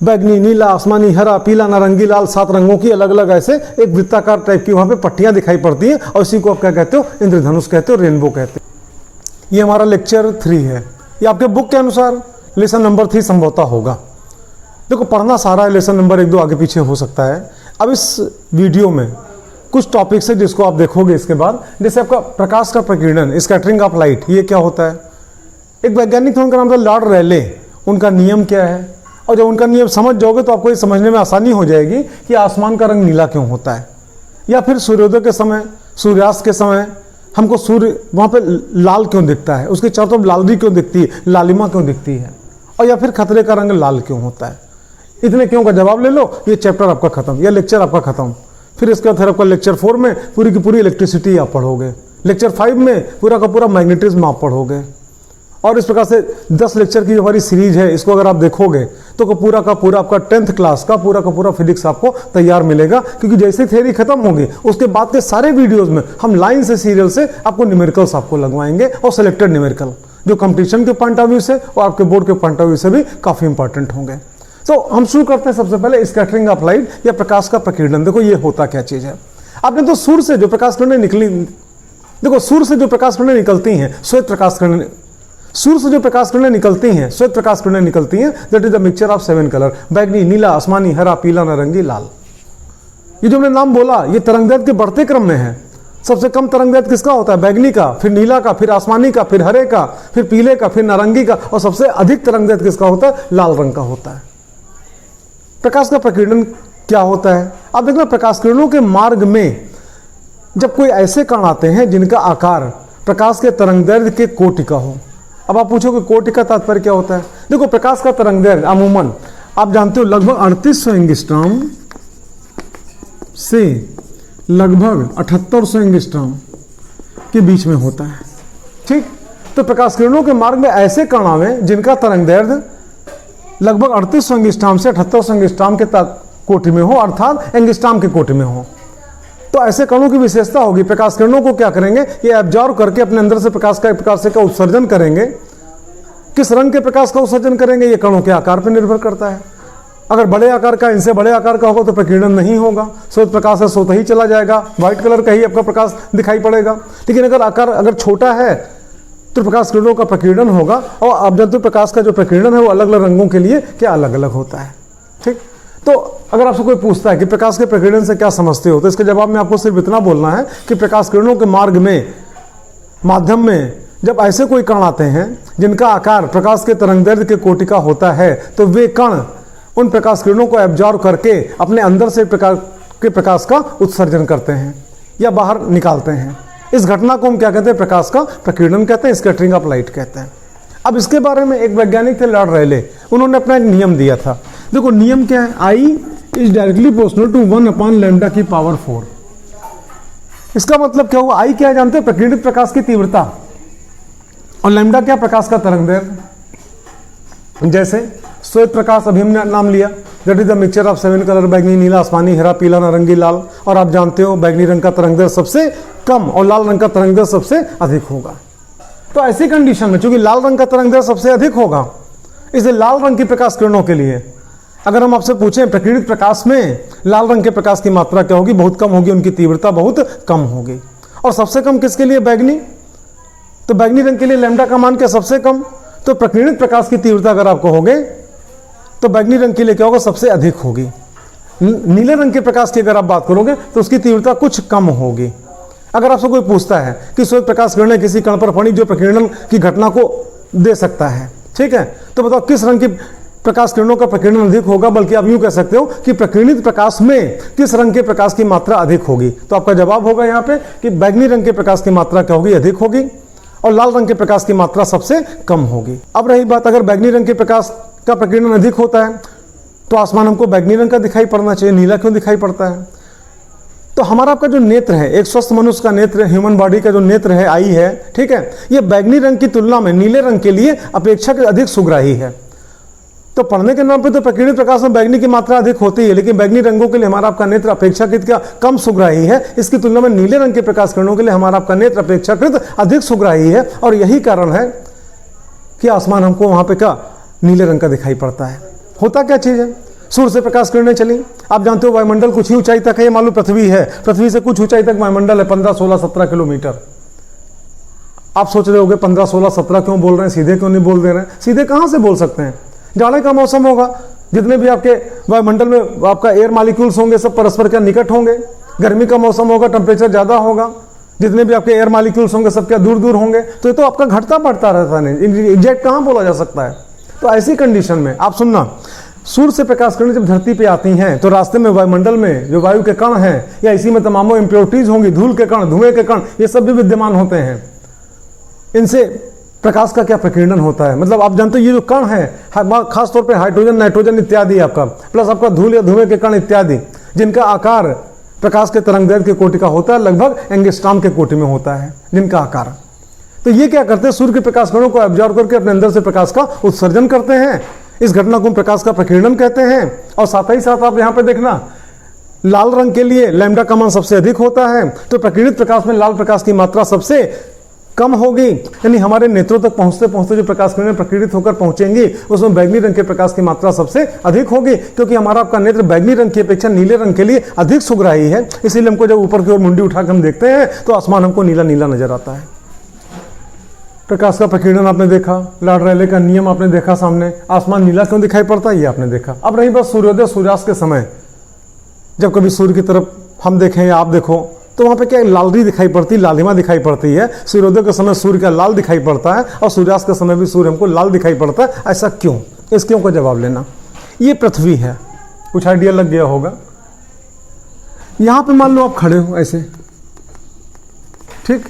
Speaker 1: बैगनी, नीला, आसमानी, हरा, पीला, नारंगी, लाल 7 रंगों की अलग अलग ऐसे एक वृत्ताकार टाइप की वहां पे पट्टियां दिखाई पड़ती हैं, और इसी को आप क्या कहते हो, इंद्रधनुष कहते हो, रेनबो कहते हो। ये हमारा लेक्चर 3 है। ये आपके बुक के अनुसार लेसन नंबर 3 संभवतः होगा। देखो पढ़ना सारा है, लेसन नंबर 1-2 आगे पीछे हो सकता है। अब इस वीडियो में कुछ टॉपिक्स है जिसको आप देखोगे इसके बाद, जैसे आपका प्रकाश का प्रकीर्णन, स्कैटरिंग ऑफ लाइट, ये क्या होता है। एक वैज्ञानिक थे, उनका नाम था लॉर्ड रेले, उनका नियम क्या है, और जब उनका नियम समझ जाओगे तो आपको ये समझने में आसानी हो जाएगी कि आसमान का रंग नीला क्यों होता है, या फिर सूर्योदय के समय, सूर्यास्त के समय हमको सूर्य वहाँ पे लाल क्यों दिखता है, उसके चारों तरफ लालरी क्यों दिखती है, लालिमा क्यों दिखती है, और या फिर खतरे का रंग लाल क्यों होता है। इतने क्यों का जवाब ले लो, ये चैप्टर आपका खत्म, या लेक्चर आपका खत्म। फिर इसके बाद आपका लेक्चर 4 में पूरी की पूरी इलेक्ट्रिसिटी आप पढ़ोगे, लेक्चर 5 में पूरा का पूरा मैग्नेटिज्म आप पढ़ोगे। और इस प्रकार से 10 लेक्चर की जो हमारी सीरीज है, इसको अगर आप देखोगे तो पूरा का पूरा आपका 10th क्लास का पूरा फिजिक्स आपको तैयार मिलेगा। क्योंकि जैसे थ्योरी खत्म होगी उसके बाद के सारे वीडियोस में हम लाइन से, सीरियल से आपको न्यूमेरिकल्स आपको लगवाएंगे, और सिलेक्टेड न्यूमेरिकल जो कंपटीशन के पॉइंट ऑफ व्यू से और आपके बोर्ड के पॉइंट ऑफ व्यू से भी काफी इंपॉर्टेंट होंगे। तो हम शुरू करते हैं सबसे पहले स्कैटरिंग ऑफ लाइट या प्रकाश का प्रकीर्णन। देखो ये होता क्या चीज है। आपने तो सूर्य से जो प्रकाश किरणें निकली, देखो सूर्य से जो प्रकाश किरणें निकलती हैं श्वेत प्रकाश किरणें, सूर्य से जो प्रकाश किरणें निकलती हैं श्वेत प्रकाश किरणें निकलती हैं, that is the mixture of 7 colour, बैगनी, नीला, आसमानी, हरा, पीला, नारंगी, लाल। ये जो मैंने नाम बोला ये तरंगदैर्घ्य के बढ़ते क्रम में है। सबसे कम तरंगदैर्घ्य किसका होता है? बैगनी का, फिर नीला का, फिर आसमानी का, फिर हरे का, फिर पीले का, फिर नारंगी का, और सबसे अधिक तरंगदैर्घ्य किसका होता है? लाल रंग का होता है। प्रकाश का प्रकीर्णन क्या होता है? अब देखना, प्रकाश किरणों के मार्ग में जब कोई ऐसे कण आते हैं जिनका आकार प्रकाश के तरंगदैर्घ्य के कोटि का हो। अब आप पूछोगे कोटि का तात्पर्य क्या होता है? देखो प्रकाश का तरंगदैर्घ्य अमूमन आप जानते हो लगभग 3800 एंगस्ट्रॉम से लगभग 7800 एंगस्ट्रॉम के बीच में होता है। ठीक, तो प्रकाश किरणों के मार्ग में ऐसे कण आवे जिनका तरंगदैर्घ्य लगभग 3800 एंगस्ट्रॉम से 7800 एंगस्ट्रॉम के कोटि में हो, अर्थात एंगस्ट्रॉम के कोटि में हो। तो ऐसे कणों की विशेषता होगी, प्रकाश किरणों को क्या करेंगे? ये एब्जॉर्ब करके अपने अंदर से प्रकाश का उत्सर्जन करेंगे। किस रंग के प्रकाश का उत्सर्जन करेंगे? ये कणों के आकार पर निर्भर करता है। अगर बड़े आकार का, इनसे बड़े आकार का होगा तो प्रकीर्णन नहीं होगा, श्वेत प्रकाश है सोता ही चला जाएगा, व्हाइट कलर का ही आपका प्रकाश दिखाई पड़ेगा। लेकिन अगर आकार अगर छोटा है तो प्रकाश किरणों का प्रकीर्णन होगा। और अब जब तो प्रकाश का जो प्रकीर्णन है वो अलग अलग रंगों के लिए क्या अलग अलग होता है। ठीक, तो अगर आपसे कोई पूछता है कि प्रकाश के प्रकीर्णन से क्या समझते हो, तो इसके जवाब में आपको सिर्फ इतना बोलना है कि प्रकाश किरणों के मार्ग में, माध्यम में जब ऐसे कोई कण आते हैं जिनका आकार प्रकाश के तरंगदैर्घ्य के कोटि का होता है, तो वे कण उन प्रकाश किरणों को एब्जॉर्ब करके अपने अंदर से प्रकाश का उत्सर्जन करते हैं या बाहर निकालते हैं। इस घटना को हम क्या कहते हैं? प्रकाश का प्रकीर्णन कहते हैं, स्कैटरिंग ऑफ लाइट कहते हैं। अब इसके बारे में एक वैज्ञानिक थे लॉर्ड रेले, उन्होंने अपना एक नियम दिया था। देखो नियम क्या है? I is directly proportional to 1/λ की पावर 4। इसका मतलब क्या हुआ? I क्या जानते हैं? प्रकीर्णित प्रकाश की तीव्रता, और लैम्डा क्या? प्रकाश का तरंगदैर्घ्य। जैसे श्वेत प्रकाश अभी हमने नाम लिया, that is the mixture of 7 colour, बैगनी, नीला, आसमानी, हरा, पीला, नारंगी, लाल। और आप जानते हो बैगनी रंग का तरंगदैर्घ्य सबसे कम और लाल रंग का तरंगदैर्घ्य सबसे अधिक होगा। तो ऐसी कंडीशन में चूंकि लाल रंग का तरंगदैर्घ्य सबसे अधिक होगा, इसलिए लाल रंग की प्रकाश किरणों के लिए अगर हम आपसे पूछें प्रकीर्णित प्रकाश में लाल रंग के प्रकाश की मात्रा क्या होगी? बहुत कम होगी, उनकी तीव्रता बहुत कम होगी। और सबसे कम किसके लिए? बैगनी। तो बैगनी रंग के लिए लैम्डा का मान क्या? सबसे कम। तो प्रकीर्णित प्रकाश की तीव्रता अगर आप कहोगे तो बैगनी रंग के लिए क्या होगा? सबसे अधिक होगी। नीले रंग के प्रकाश की अगर आप बात करोगे तो उसकी तीव्रता कुछ कम होगी। अगर आपसे कोई पूछता है कि श्वेत प्रकाश किरणें किसी कण पर पड़ी जो प्रकीर्णन की घटना को दे सकता है, ठीक है, तो बताओ किस रंग की प्रकाश किरणों का प्रकीर्णन अधिक होगा? बल्कि आप यूं कह सकते हो कि प्रकीर्णित प्रकाश में किस रंग के प्रकाश की मात्रा अधिक होगी? तो आपका जवाब होगा यहाँ पे कि बैगनी रंग के प्रकाश की मात्रा क्या होगी? अधिक होगी, और लाल रंग के प्रकाश की मात्रा सबसे कम होगी। अब रही बात, अगर बैगनी रंग के प्रकाश का प्रकीर्णन अधिक होता है तो आसमान हमको बैगनी रंग का दिखाई पड़ना चाहिए, नीला क्यों दिखाई पड़ता है? तो हमारा आपका जो नेत्र है, एक स्वस्थ मनुष्य का नेत्र, ह्यूमन बॉडी का जो नेत्र है, आई है, ठीक है, ये बैगनी रंग की तुलना में नीले रंग के लिए अपेक्षाकृत अधिक सुग्राही है। तो पढ़ने के नाम पे तो प्रकीर्णित प्रकाश में बैगनी की मात्रा अधिक होती है, लेकिन बैगनी रंगों के लिए हमारा आपका नेत्र अपेक्षाकृत क्या कम सुग्राही है। इसकी तुलना में नीले रंग के प्रकाश किरणों के लिए हमारा आपका नेत्र अपेक्षाकृत अधिक सुग्राही है, और यही कारण है कि आसमान हमको वहां पे क्या नीले रंग का दिखाई पड़ता है। होता क्या चीज है? सूर्य से प्रकाश किरणें चली, आप जानते हो वायुमंडल कुछ ही ऊंचाई तक है, ये मालूम पृथ्वी है, पृथ्वी से कुछ ऊंचाई तक वायुमंडल है, 15, 16, 17 किलोमीटर। आप सोच रहे होगे 15, 16, 17 क्यों बोल रहे हैं, सीधे क्यों नहीं बोल दे रहे हैं? सीधे कहां से बोल सकते हैं? जाड़े का मौसम होगा, जितने भी आपके वायुमंडल में आपका एयर मॉलिक्यूल्स होंगे सब परस्पर क्या निकट होंगे। गर्मी का मौसम होगा, टेम्परेचर ज्यादा होगा, जितने भी आपके एयर मॉलिक्यूल्स होंगे सब क्या दूर दूर होंगे। तो ये तो आपका घटता बढ़ता रहता है, एग्जैक्ट कहां बोला जा सकता है? तो ऐसी कंडीशन में आप सुनना, सूर्य से प्रकाश किरणें जब धरती पे आती हैं तो रास्ते में वायुमंडल में जो वायु के कण हैं या इसी में तमामों इंप्योरिटीज होंगी, धूल के कण, धुएं के कण, ये सब भी विद्यमान होते हैं। इनसे प्रकाश का क्या प्रकीर्णन होता है? मतलब आप जानते हो ये जो कण है, खासतौर पे हाइड्रोजन, नाइट्रोजन इत्यादि आपका, प्लस आपका धूल या धुएं के कण इत्यादि, जिनका आकार प्रकाश के तरंगदैर्घ्य के कोटि का होता है, लगभग एंगस्ट्रॉम के कोटि में होता है जिनका आकार। तो ये क्या करते हैं? सूर्य के प्रकाश कणों को एब्जॉर्ब करके अपने अंदर से प्रकाश का उत्सर्जन करते हैं। इस घटना को प्रकाश का प्रकीर्णन कहते हैं। और साथ ही साथ आप यहां पे देखना, लाल रंग के लिए लैम्डा का मान सबसे अधिक होता है, तो प्रकीर्णित प्रकाश में लाल प्रकाश की मात्रा सबसे कम होगी, यानी हमारे नेत्रों तक पहुंचते पहुंचते जो प्रकाश किरणें प्रकीर्णित होकर पहुंचेंगी उसमें बैगनी रंग के प्रकाश की मात्रा सबसे अधिक होगी, क्योंकि हमारा आपका नेत्र बैगनी रंग की अपेक्षा नीले रंग के लिए अधिक सुग्राही है। इसीलिए हमको जब ऊपर की ओर मुंडी उठाकर हम देखते हैं तो आसमान हमको नीला नीला नजर आता है। प्रकाश का प्रकीर्णन आपने देखा, लॉर्ड रेले का नियम आपने देखा सामने, आसमान नीला क्यों दिखाई पड़ता है ये आपने देखा। अब रही बात सूर्योदय सूर्यास्त के समय, जब कभी सूर्य की तरफ हम देखें या आप देखो तो वहां पे क्या लालरी दिखाई पड़ती, लालिमा दिखाई पड़ती है। सूर्योदय के समय सूर्य का लाल दिखाई पड़ता है और सूर्यास्त के समय भी सूर्य हमको लाल दिखाई पड़ता है। ऐसा क्यों? इस क्यों का जवाब लेना। ये पृथ्वी है, कुछ आइडिया लग गया होगा। यहां पे मान लो आप खड़े हो ऐसे, ठीक,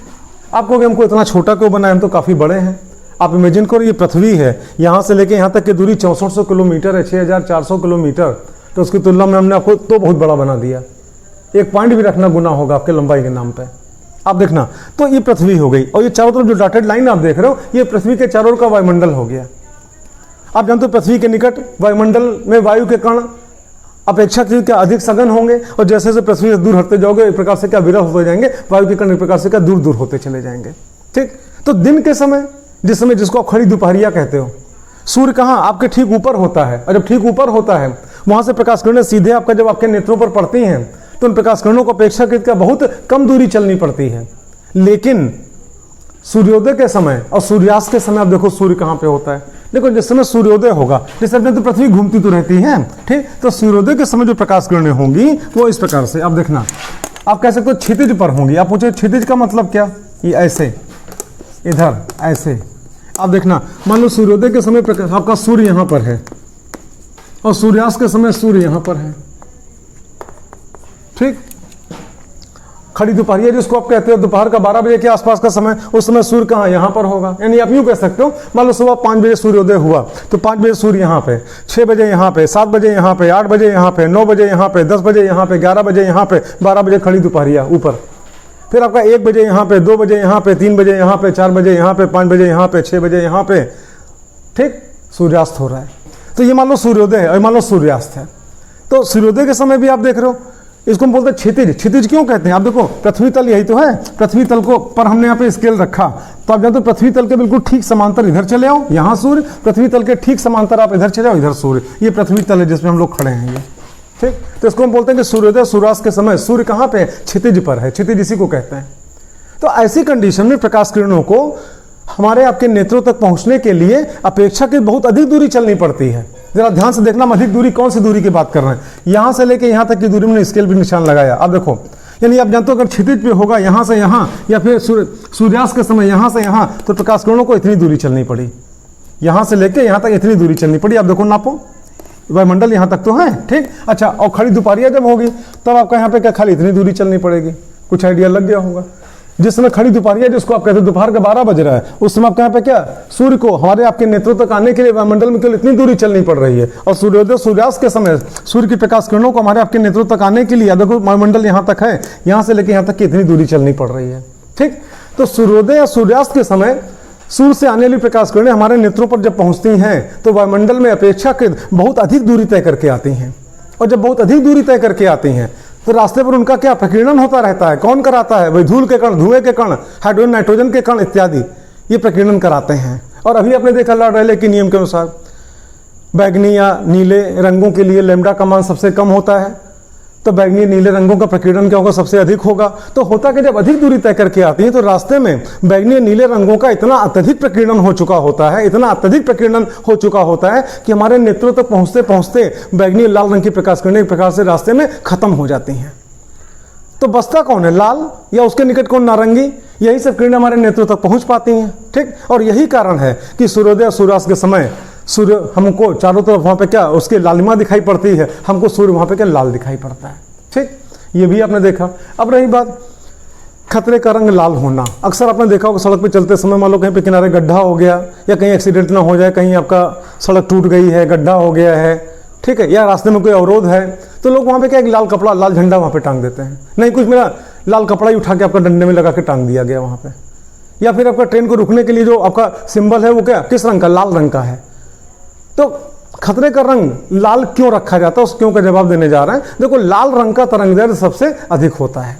Speaker 1: आपको हमको इतना छोटा क्यों बनाया, हम तो काफी बड़े हैं। आप इमेजिन करो ये पृथ्वी है, यहां से लेके यहां तक की दूरी 6400 किलोमीटर है, 6400 किलोमीटर, तो उसकी तुलना में हमने आपको तो बहुत बड़ा बना दिया। एक पॉइंट भी रखना गुनाह होगा आपके लंबाई के नाम पे। आप देखना, तो ये पृथ्वी हो गई और ये चारों तरफ जो डॉटेड लाइन आप देख रहे हो ये पृथ्वी के चारों ओर का वायुमंडल हो गया। आप जानते हो पृथ्वी के निकट वायुमंडल में वायु के कण अपेक्षाकृत क्या अधिक सघन होंगे और जैसे जैसे पृथ्वी से दूर हटते जाओगे एक प्रकार से क्या विरल होते जाएंगे, वायु के कण एक प्रकार से क्या दूर दूर होते चले जाएंगे। ठीक, तो दिन के समय, जिस समय जिसको आप खड़ी दोपहरिया कहते हो, सूर्य कहाँ आपके ठीक ऊपर होता है, और जब ठीक ऊपर होता है वहां से प्रकाश किरणें सीधे आपका जब आपके नेत्रों पर पड़ती हैं तो उन प्रकाश किरणों को अपेक्षाकृत क्या बहुत कम दूरी चलनी पड़ती है। लेकिन सूर्योदय के समय और सूर्यास्त के समय आप देखो सूर्य कहां पे होता है। देखो जिस समय सूर्योदय होगा, जिस समय तो पृथ्वी घूमती तो रहती है, ठीक, तो सूर्योदय के समय जो प्रकाश किरणें होंगी वो इस प्रकार से, आप देखना, आप कह सकते हो क्षितिज पर होंगी। आप पूछे क्षितिज का मतलब क्या, ये ऐसे इधर ऐसे। आप देखना, मान लो सूर्योदय के समय प्रकाश आपका सूर्य यहां पर है और सूर्यास्त के समय सूर्य यहां पर है, ठीक। खड़ी दोपहरिया जिसको आप कहते हो, दोपहर का 12 बजे के आसपास का समय, उस समय सूर्य कहाँ यहां पर होगा। यानी आप यूं कह सकते हो, मान लो सुबह 5 बजे सूर्योदय हुआ तो 5 बजे सूर्य यहां पे, 6 बजे यहां पे, 7 बजे यहां पे, 8 बजे यहां पे, 9 बजे यहां पे, 10 बजे यहां पे, 11 बजे यहां पे, 12 बजे खड़ी दोपहरिया ऊपर। फिर आपका 1 बजे यहां पे, 2 बजे यहां पे, 3 बजे यहां पे, 4 बजे यहां पे, 5 बजे यहां पे, 6 बजे यहां पे, ठीक, सूर्यास्त हो रहा है। तो ये मान लो सूर्योदय है और मान लो सूर्यास्त है। तो सूर्योदय के समय भी आप देख रहे हो, इसको हम बोलते हैं क्षितिज। क्षितिज क्यों कहते हैं? आप देखो पृथ्वी तल यही तो है, पृथ्वी तल को पर हमने यहाँ पे स्केल रखा, तो आप जानते हो पृथ्वी तल के बिल्कुल ठीक समांतर इधर चले आओ, यहाँ सूर्य, पृथ्वी तल के ठीक समांतर आप इधर चले आओ, इधर सूर्य। ये पृथ्वी तल है जिसमें हम लोग खड़े हैं, ये ठीक। तो इसको हम बोलते हैं कि सूर्योदय सूर्यास्त के समय सूर्य कहाँ पे है? क्षितिज पर है, क्षितिज इसी को कहते हैं। तो ऐसी कंडीशन में प्रकाश किरणों को हमारे आपके नेत्रों तक पहुंचने के लिए अपेक्षाकृत बहुत अधिक दूरी चलनी पड़ती है। जरा ध्यान से देखना, हम अधिक दूरी कौन सी दूरी की बात कर रहे हैं। यहां से लेके यहां तक की दूरी में स्केल भी निशान लगाया, आप देखो, यानी आप जानते हो अगर क्षितिज पे होगा यहां से यहां या फिर सूर्यास्त के समय यहां से यहां, तो प्रकाश किरणों को इतनी दूरी चलनी पड़ी, यहां से लेके यहां तक इतनी दूरी चलनी पड़ी। आप देखो, नापो, वायुमंडल यहां तक तो है, ठीक। अच्छा, और खड़ी दोपहरिया जब होगी तब आपका यहाँ पे क्या खाली इतनी दूरी चलनी पड़ेगी। कुछ आइडिया लग गया होगा। जिस समय खड़ी दोपहरिया जिसको आप कहते हैं दोपहर का 12 बज रहा है, उस समय आपके यहाँ पे क्या सूर्य को हमारे आपके नेत्रों तक आने के लिए वायुमंडल में केवल इतनी दूरी चलनी पड़ रही है। और सूर्योदय सूर्यास्त के समय सूर्य की प्रकाश किरणों को हमारे आपके नेत्रों तक आने के लिए देखो वायुमंडल यहाँ तक है, यहाँ से लेकर यहाँ तक की इतनी दूरी चलनी पड़ रही है, ठीक। तो सूर्योदय या सूर्यास्त के समय सूर्य से आने वाली प्रकाश किरणें हमारे नेत्रों पर जब पहुंचती हैं तो वायुमंडल में अपेक्षाकृत बहुत अधिक दूरी तय करके आती हैं। और जब बहुत अधिक दूरी तय करके आती हैं तो रास्ते पर उनका क्या प्रकीर्णन होता रहता है। कौन कराता है? वही धूल के कण, धुएं के कण, हाइड्रोजन नाइट्रोजन के कण इत्यादि, ये प्रकीर्णन कराते हैं। और अभी आपने देखा लॉर्ड रेले के नियम के अनुसार बैगनी या नीले रंगों के लिए लैम्डा का मान सबसे कम होता है, तो बैगनी नीले रंगों का प्रकीर्णन क्या होगा? सबसे अधिक होगा। तो होता कि जब अधिक दूरी तय करके आती है तो रास्ते में बैगनी नीले रंगों का इतना अत्यधिक प्रकीर्णन हो चुका होता है, इतना अत्यधिक प्रकीर्णन हो चुका होता है कि हमारे नेत्रों तक पहुंचते पहुंचते बैगनी लाल रंग की प्रकाश किरणें एक प्रकार से रास्ते में खत्म हो जाती हैं। तो बसता कौन है? लाल, या उसके निकट कौन? नारंगी। यही सब किरणें हमारे नेत्रों तक पहुंच पाती हैं, ठीक। और यही कारण है कि सूर्योदय सूर्यास्त के समय सूर्य हमको चारों तरफ वहां पे क्या उसकी लालिमा दिखाई पड़ती है, हमको सूर्य वहां पे क्या लाल दिखाई पड़ता है, ठीक। ये भी आपने देखा। अब रही बात खतरे का रंग लाल होना। अक्सर आपने देखा होगा सड़क पे चलते समय मान लो कहीं पे किनारे गड्ढा हो गया या कहीं एक्सीडेंट ना हो जाए, कहीं आपका सड़क टूट गई है, गड्ढा हो गया है, ठीक है, या रास्ते में कोई अवरोध है, तो लोग वहां पे क्या एक लाल कपड़ा, लाल झंडा वहां पे टांग देते हैं। नहीं, कुछ मेरा लाल कपड़ा ही उठा के आपका डंडे में लगा के टांग दिया गया वहां पे। या फिर आपका ट्रेन को रुकने के लिए जो आपका सिंबल है वो क्या किस रंग का? लाल रंग का है। तो खतरे का रंग लाल क्यों रखा जाता है, उस क्यों का जवाब देने जा रहे हैं। देखो, लाल रंग का तरंग दैर्घ्य सबसे अधिक होता है।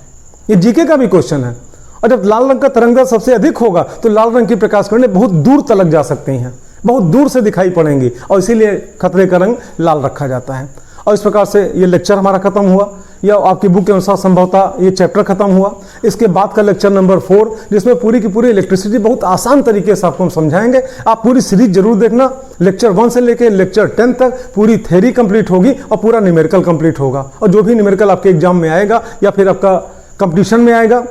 Speaker 1: ये जीके का भी क्वेश्चन है और जब लाल रंग का तरंगदैर्ध्य सबसे अधिक होगा तो लाल रंग की प्रकाश किरणें बहुत दूर तलक जा सकती हैं, बहुत दूर से दिखाई पड़ेंगी, और इसीलिए खतरे का रंग लाल रखा जाता है। और इस प्रकार से ये लेक्चर हमारा खत्म हुआ, या आपकी बुक के अनुसार संभवतः ये चैप्टर खत्म हुआ। इसके बाद का लेक्चर नंबर 4, जिसमें पूरी की पूरी इलेक्ट्रिसिटी बहुत आसान तरीके से आपको हम समझाएंगे। आप पूरी सीरीज जरूर देखना, लेक्चर 1 से लेकर लेक्चर 10 तक पूरी थ्योरी कंप्लीट होगी और पूरा न्यूमेरिकल कंप्लीट होगा। और जो भी न्यूमेरिकल आपके एग्जाम में आएगा या फिर आपका कंपटीशन में आएगा,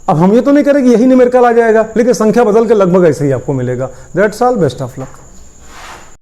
Speaker 1: अब हम ये तो नहीं करें कि यही न्यूमेरिकल आ जाएगा, लेकिन संख्या बदल के लगभग ऐसे ही आपको मिलेगा। That's all, best of luck.